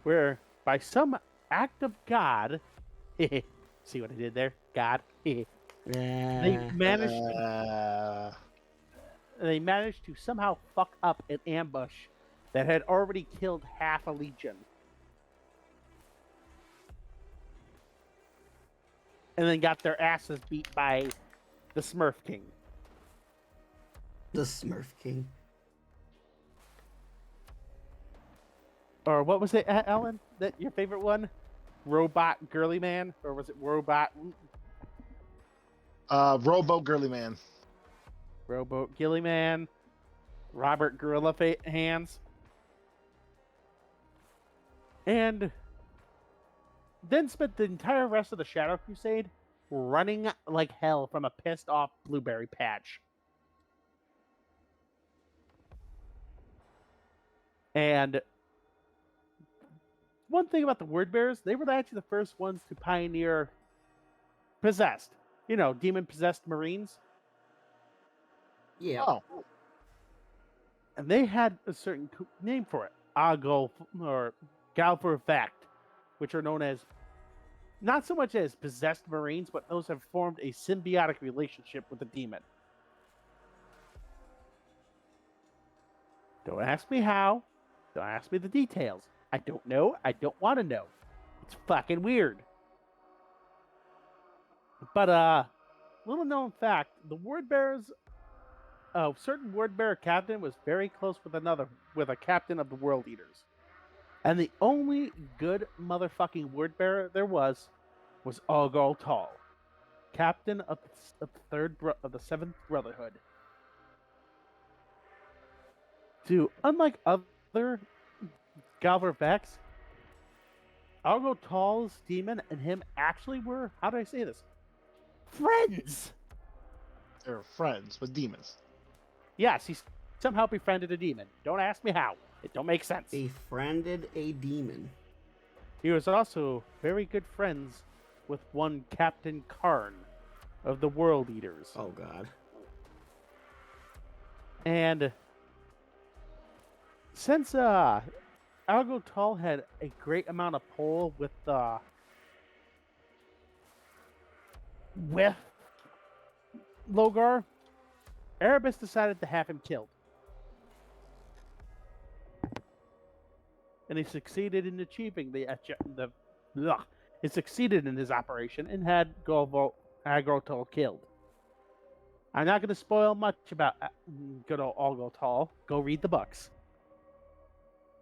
where by some act of God, see what I did there? God, they Yeah. managed Uh, they managed to somehow fuck up an ambush that had already killed half a legion. And then got their asses beat by the Smurf King. The Smurf King. Or what was it, Ellen? That your favorite one? Robot Girly Man? Or was it Robot Rowboat Girly Man. Rowboat Gilly Man? Robert Gorilla Hands? And then spent the entire rest of the Shadow Crusade running like hell from a pissed off blueberry patch. And one thing about the Word Bears, they were actually the first ones to pioneer possessed. You know, demon possessed Marines. Yeah. Oh, And they had a certain name for it. Agol or Galfor Fact, which are known as not so much as possessed Marines, but those have formed a symbiotic relationship with the demon. Don't ask me how. Don't ask me the details. I don't know. I don't want to know. It's fucking weird. But little known fact, the Word Bears, a certain Word Bearer captain was very close with a captain of the World Eaters. And the only good motherfucking Word Bearer there was Algol Tall, captain of the Seventh Brotherhood. Unlike other Galvar Vex, Algol Tall's demon and him actually were, how do I say this? Friends! they're friends with demons. Yes, he somehow befriended a demon. Don't ask me how. It don't make sense. Befriended a demon. He was also very good friends with one Captain Karn of the World Eaters. Oh God. And since Algo Tall had a great amount of pull with Logar, Erebus decided to have him killed. And he succeeded in achieving he succeeded in his operation and had Agrotol killed. I'm not going to spoil much about good old Agrotol. Go read the books.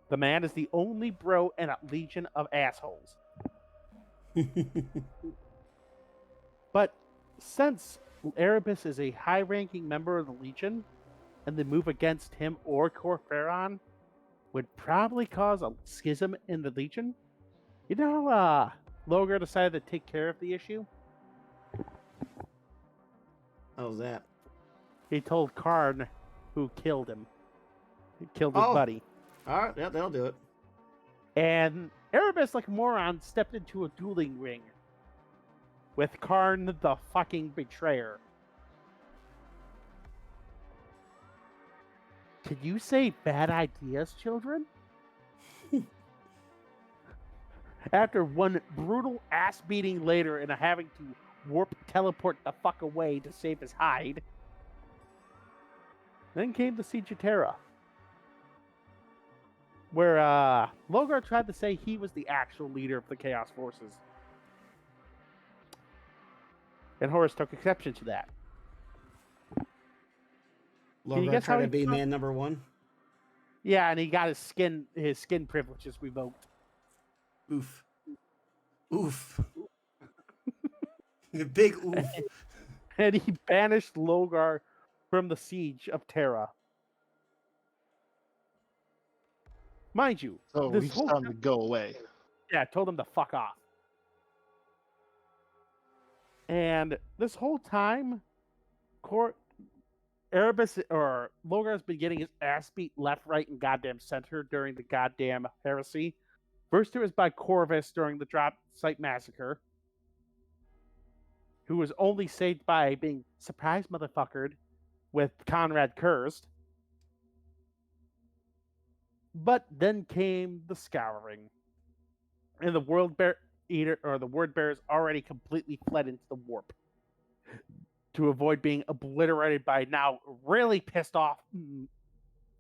The man is the only bro in a legion of assholes. But since Erebus is a high-ranking member of the Legion, and the move against him or Corferon would probably cause a schism in the Legion, you know how Logar decided to take care of the issue? How's that? He told Karn who killed him. He killed his buddy. All right, yeah, that'll do it. And Erebus, like a moron, stepped into a dueling ring with Karn the fucking betrayer. Can you say bad ideas, children? After one brutal ass beating later and having to teleport the fuck away to save his hide, then came the Siege of Terra, where Logar tried to say he was the actual leader of the Chaos Forces. And Horus took exception to that. Logar guess how tried to he be man number one. Yeah, and he got his skin privileges revoked. Oof. Oof. Big oof. And he banished Logar from the Siege of Terra. Mind you, So this we just whole told him to go away. Yeah, told him to fuck off. And this whole time, Erebus or Logar's been getting his ass beat left, right, and goddamn center during the goddamn heresy. First, it was by Corvus during the drop site massacre, who was only saved by being surprise motherfuckered with Conrad Cursed. But then came the Scouring, and the world bear eater or the word bearers already completely fled into the warp to avoid being obliterated by now really pissed off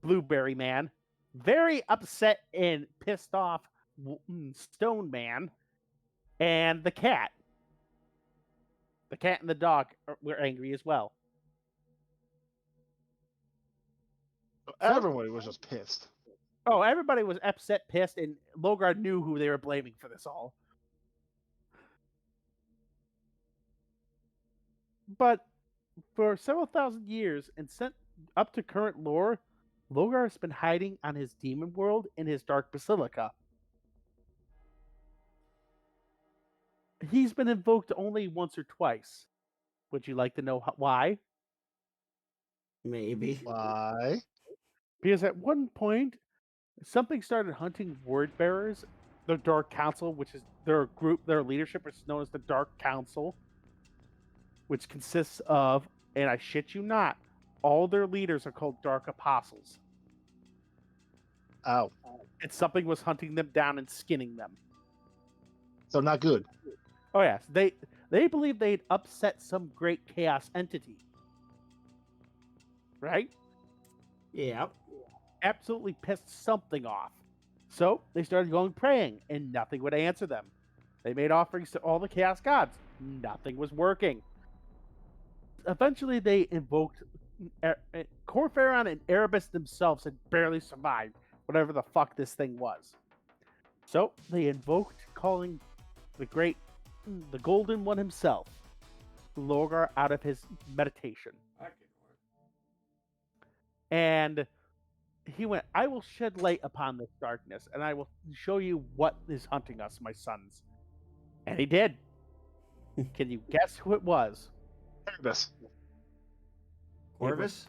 Blueberry Man, very upset and pissed off Stone Man, and the cat. The cat and the dog were angry as well. Everybody was just pissed. Oh, everybody was upset, pissed, and Logar knew who they were blaming for this all. But for several thousand years and sent up to current lore, Logar has been hiding on his demon world in his dark basilica. He's been invoked only once or twice. Would you like to know why? Maybe. Why? Because at one point, something started hunting word bearers, the Dark Council, which is their group, their leadership is known as the Dark Council, which consists of, and I shit you not, all their leaders are called Dark Apostles. Ow. And something was hunting them down and skinning them. So not good. Oh yes, they believe they'd upset some great chaos entity. Right? Yeah. Absolutely pissed something off. So they started going praying, and nothing would answer them. They made offerings to all the chaos gods. Nothing was working. Eventually, they invoked Corpharon and Erebus themselves had barely survived whatever the fuck this thing was. So they invoked calling the Golden One himself, Logar, out of his meditation. And he went, I will shed light upon this darkness, and I will show you what is hunting us, my sons. And he did. Can you guess who it was? Erebus. Corvus?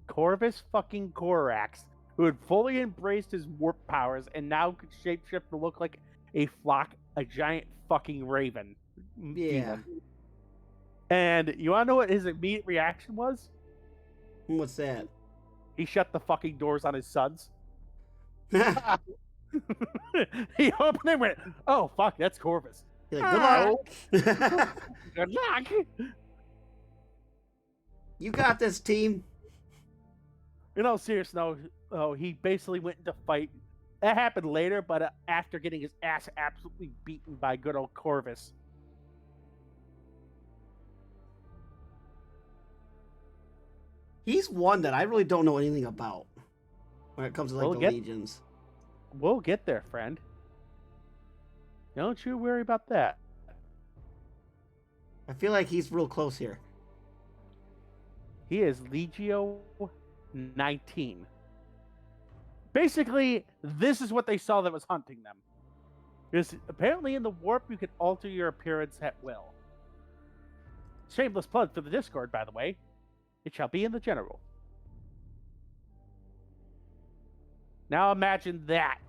Corvus fucking Corax, who had fully embraced his warp powers and now could shapeshift to look like a giant fucking raven. Yeah. Demon. And you want to know what his immediate reaction was? What's that? He shut the fucking doors on his sons. He opened them and went, oh, fuck, that's Corvus. You're like, good luck. Good luck. You got this, team. You know, serious no, he basically went into fight. That happened later, but after getting his ass absolutely beaten by good old Corvus. He's one that I really don't know anything about when it comes to like the legions. We'll get there, friend. Don't you worry about that. I feel like he's real close here. He is Legio 19. Basically, this is what they saw that was hunting them. Because apparently in the warp, you can alter your appearance at will. Shameless plug for the Discord, by the way. It shall be in the general. Now imagine that.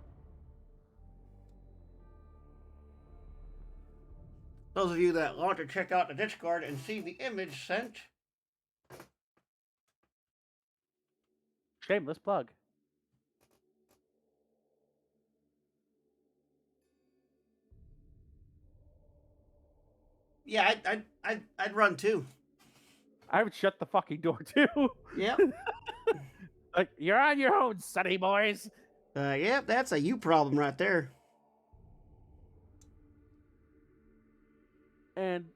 Those of you that want to check out the Discord and see the image sent. Shameless plug. Yeah, I'd run too. I would shut the fucking door too. Yep. Like, you're on your own, sonny boys. Yep, that's a you problem right there. And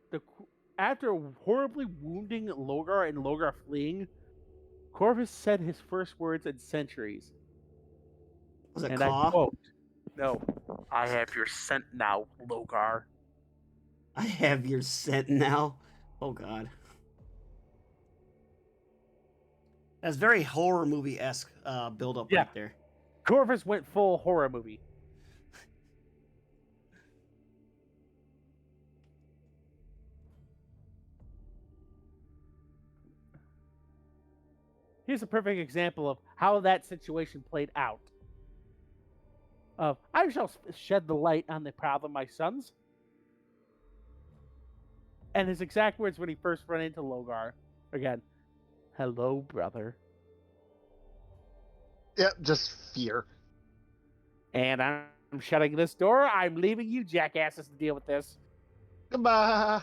after horribly wounding Logar and Logar fleeing, Corvus said his first words in centuries. Was it and Caw? I quote, "No, I have your scent now, Logar." I have your scent now. Oh God. That's very horror movie-esque build-up right there. Corvus went full horror movie. Here's a perfect example of how that situation played out. I shall shed the light on the problem, my sons. And his exact words when he first ran into Logar. Again, hello, brother. Yep, just fear. And I'm I'm shutting this door. I'm leaving you jackasses to deal with this. Goodbye.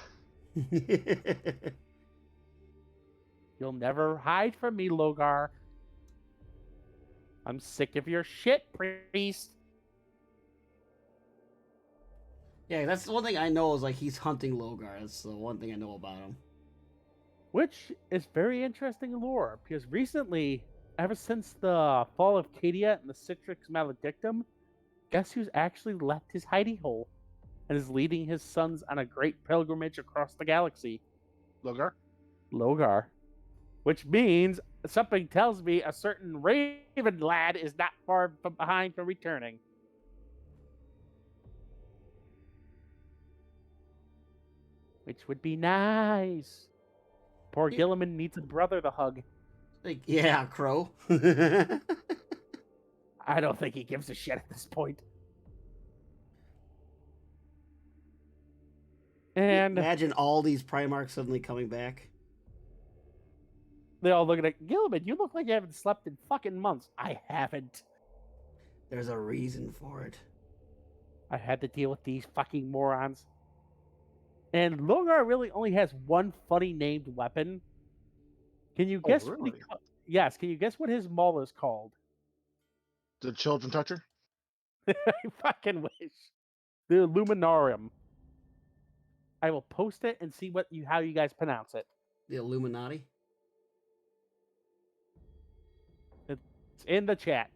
You'll never hide from me, Logar. I'm sick of your shit, priest. Yeah, that's the one thing I know is like he's hunting Logar. That's the one thing I know about him. Which is very interesting lore, because recently, ever since the fall of Cadia and the Citrix Maledictum, guess who's actually left his hidey hole and is leading his sons on a great pilgrimage across the galaxy? Logar. Logar. Which means something tells me a certain Raven lad is not far from behind from returning. Which would be nice. Poor Gilliman needs a brother to hug. Like, yeah, Crow. I don't think he gives a shit at this point. And Imagine all these Primarchs suddenly coming back. they're all looking at Gilliman. You look like you haven't slept in fucking months. I haven't. There's a reason for it. I had to deal with these fucking morons. And Logar really only has one funny named weapon. Can you guess what he really? Yes, can you guess what his maul is called? The children toucher. I fucking wish. The Illuminarium. I will post it and see how you guys pronounce it. The Illuminati. It's in the chat.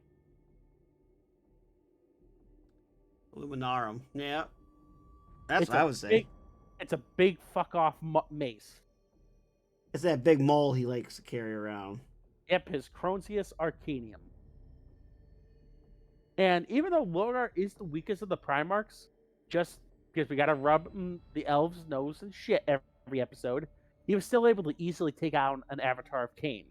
Illuminarum. Yeah. That's It's what a I would say. It's a big fuck off mace. It's that big mole he likes to carry around. Yep, his Cronzius Arcanium. And even though Logar is the weakest of the Primarchs, just because we gotta rub the elves' nose and shit every episode, he was still able to easily take out an Avatar of Cain.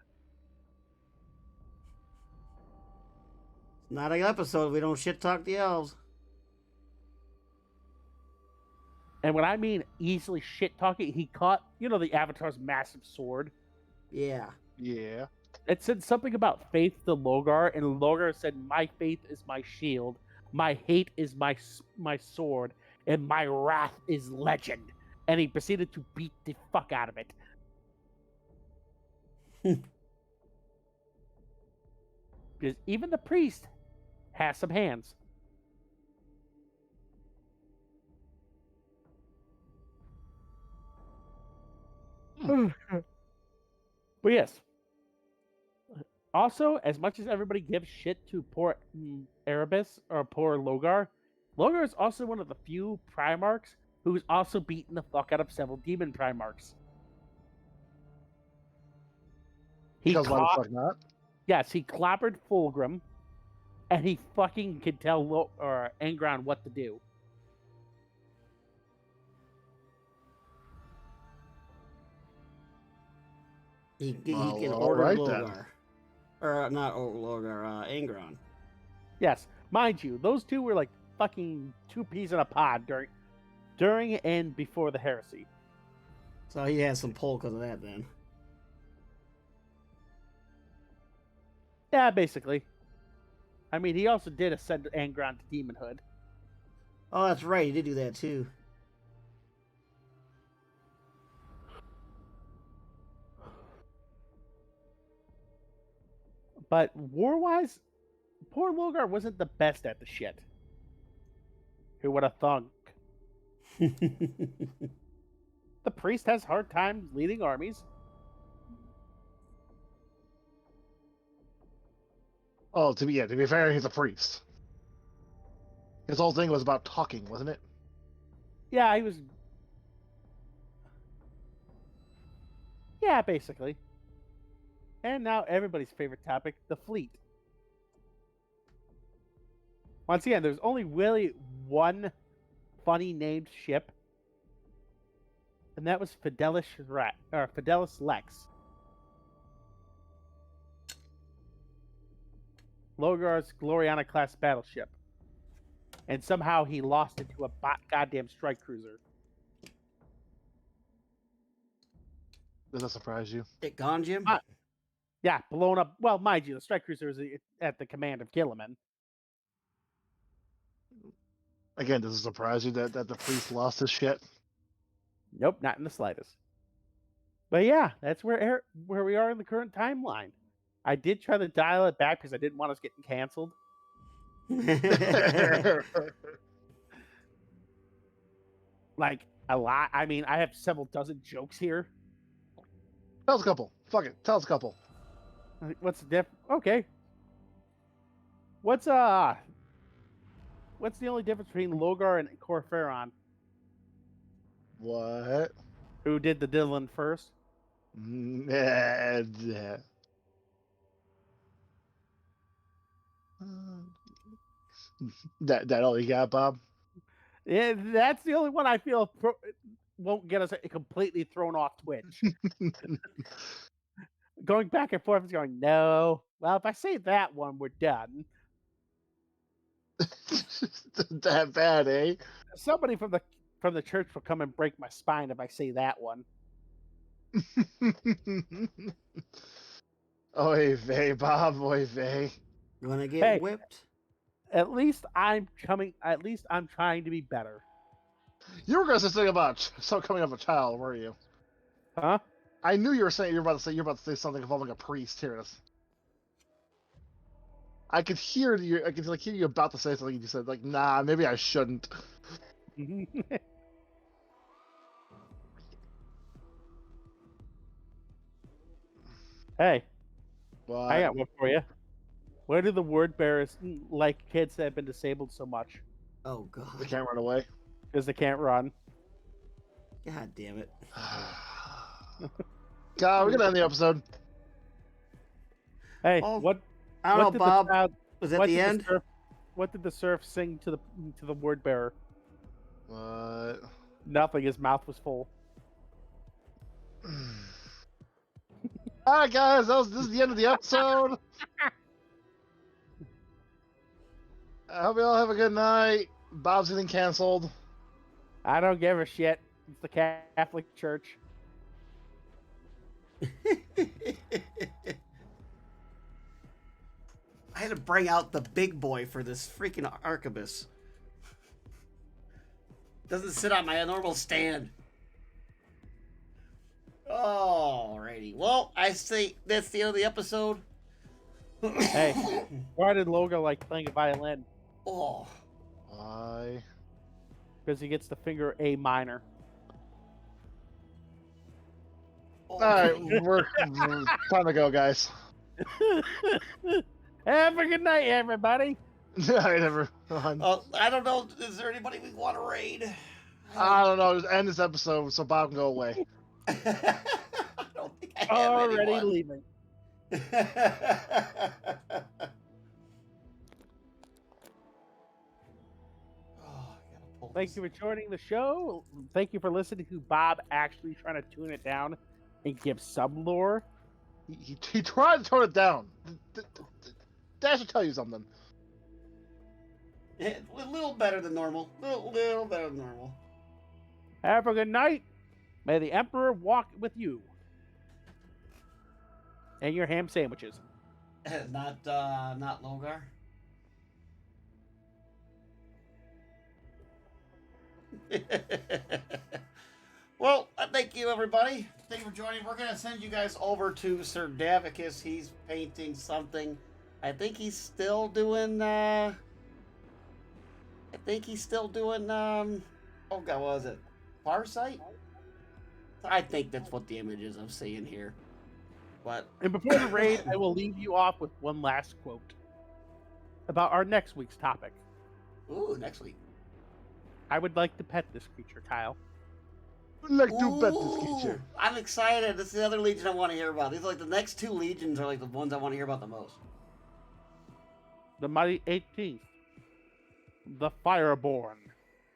It's not an episode. We don't shit talk the elves. And when I mean easily shit talking, he caught, the Avatar's massive sword. Yeah. Yeah. It said something about faith to Logar, and Logar said, "My faith is my shield, my hate is my sword, and my wrath is legend." And he proceeded to beat the fuck out of it. Because even the priest has some hands. But yes. Also, as much as everybody gives shit to poor Erebus or poor Logar, Logar is also one of the few Primarchs who's also beaten the fuck out of several demon Primarchs. Because why the fuck not? Yes, he clobbered Fulgrim, and he fucking could tell Angron what to do. He can all order right, Logar. then. Or not Logar, Angron. Yes, mind you, those two were like fucking two peas in a pod during and before the heresy. So he has some pull because of that then. Yeah, basically. I mean, he also did ascend Angron to demonhood. Oh, that's right. He did do that too. But war-wise, poor Logar wasn't the best at the shit. Who would have thunk? The priest has hard times leading armies. Oh, to be fair, he's a priest. His whole thing was about talking, wasn't it? Yeah, he was. Yeah, basically. And now everybody's favorite topic, the fleet. Once again, there's only really one funny named ship, and that was Fidelis Lex. Logar's Gloriana class battleship. And somehow he lost it to a goddamn strike cruiser. Does that surprise you? It gone, Jim? Yeah, blown up. Well, mind you, the strike cruiser is at the command of Gilliman. Again, does it surprise you that the priest lost his shit? Nope, not in the slightest. But yeah, that's where we are in the current timeline. I did try to dial it back because I didn't want us getting canceled. Like a lot. I mean, I have several dozen jokes here. Tell us a couple. Fuck it. Tell us a couple. What's the diff? Okay. What's the only difference between Logar and Corferon? What? Who did the Dylan first? Nah. That all you got, Bob? Yeah, that's the only one I feel won't get us completely thrown off Twitch. Going back and forth is going, no. Well, if I say that one, we're done. That bad, eh? Somebody from the church will come and break my spine if I say that one. Oy vey, Bob, oy vey. You want to get Hey. whipped? At least I'm trying to be better. You were gonna say something about coming of a child, were you? Huh? I knew you were about to say something involving a priest. Here it is. I could hear you. I could hear you about to say something. You said like, "Nah, maybe I shouldn't." Hey, But I got one for you. Where do the word bearers like kids that have been disabled so much? Oh they god. can't run away. Because they can't run. God damn it. God, we're gonna end the episode. Hey, Oh, what I don't know, did Bob. the child, Was that what the did end? What did the serf sing to the word bearer? What? Nothing. His mouth was full. All right, guys, this is the end of the episode. I hope you all have a good night. Bob's getting canceled. I don't give a shit. It's the Catholic Church. I had to bring out the big boy for this freaking arquebus. Doesn't sit on my normal stand. Alrighty. Well, I say that's the end of the episode. Hey, why did Logo like playing a violin? Oh. Why? Because he gets the finger A minor. All right, we're time to go, guys. Have a good night, everybody. All right, everyone. I don't know. Is there anybody we want to raid? I don't know. Just end this episode so Bob can go away. I don't think I have Already anyone. leaving. Thank you for joining the show. Thank you for listening to Bob actually trying to tune it down and give some lore. He tried to tone it down. That should tell you something. A little better than normal. Little better than normal. Have a good night. May the Emperor walk with you. And your ham sandwiches. Not Logar. Well, thank you, everybody. Thank you for joining. We're going to send you guys over to Sir Davicus. He's painting something. I think he's still doing, oh God, what was it? Farsight? I think that's what the image is I'm seeing here. But And before the raid, I will leave you off with one last quote about our next week's topic. ooh, next week. I would like to pet this creature, Kyle. I'd like to bet this creature. I'm excited. This is the other legion I want to hear about. These are like the next two legions are like the ones I want to hear about the most. The Mighty 18th. The Fireborn.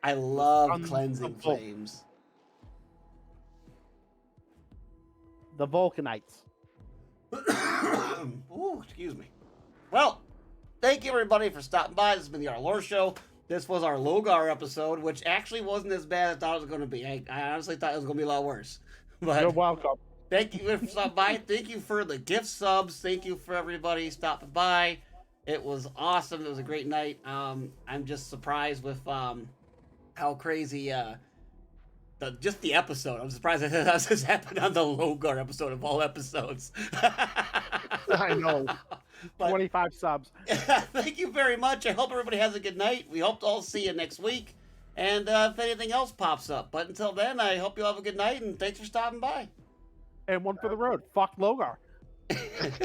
I love Sons cleansing of Volk. flames. The Vulcanites. Ooh, excuse me. Well, thank you everybody for stopping by. This has been the Our Lore Show. This was our Logar episode, which actually wasn't as bad as I thought it was going to be. I honestly thought it was going to be a lot worse. But You're welcome. thank you for stopping by. Thank you for the gift subs. Thank you for everybody stopping by. It was awesome. It was a great night. I'm just surprised with how crazy just the episode. I'm surprised that this happened on the Logar episode of all episodes. I know. But 25 subs. thank you very much. I hope everybody has a good night. We hope to all see you next week. And if anything else pops up. But until then, I hope you have a good night, and thanks for stopping by. And one for the road. Fuck Logar.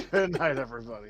Good night, everybody.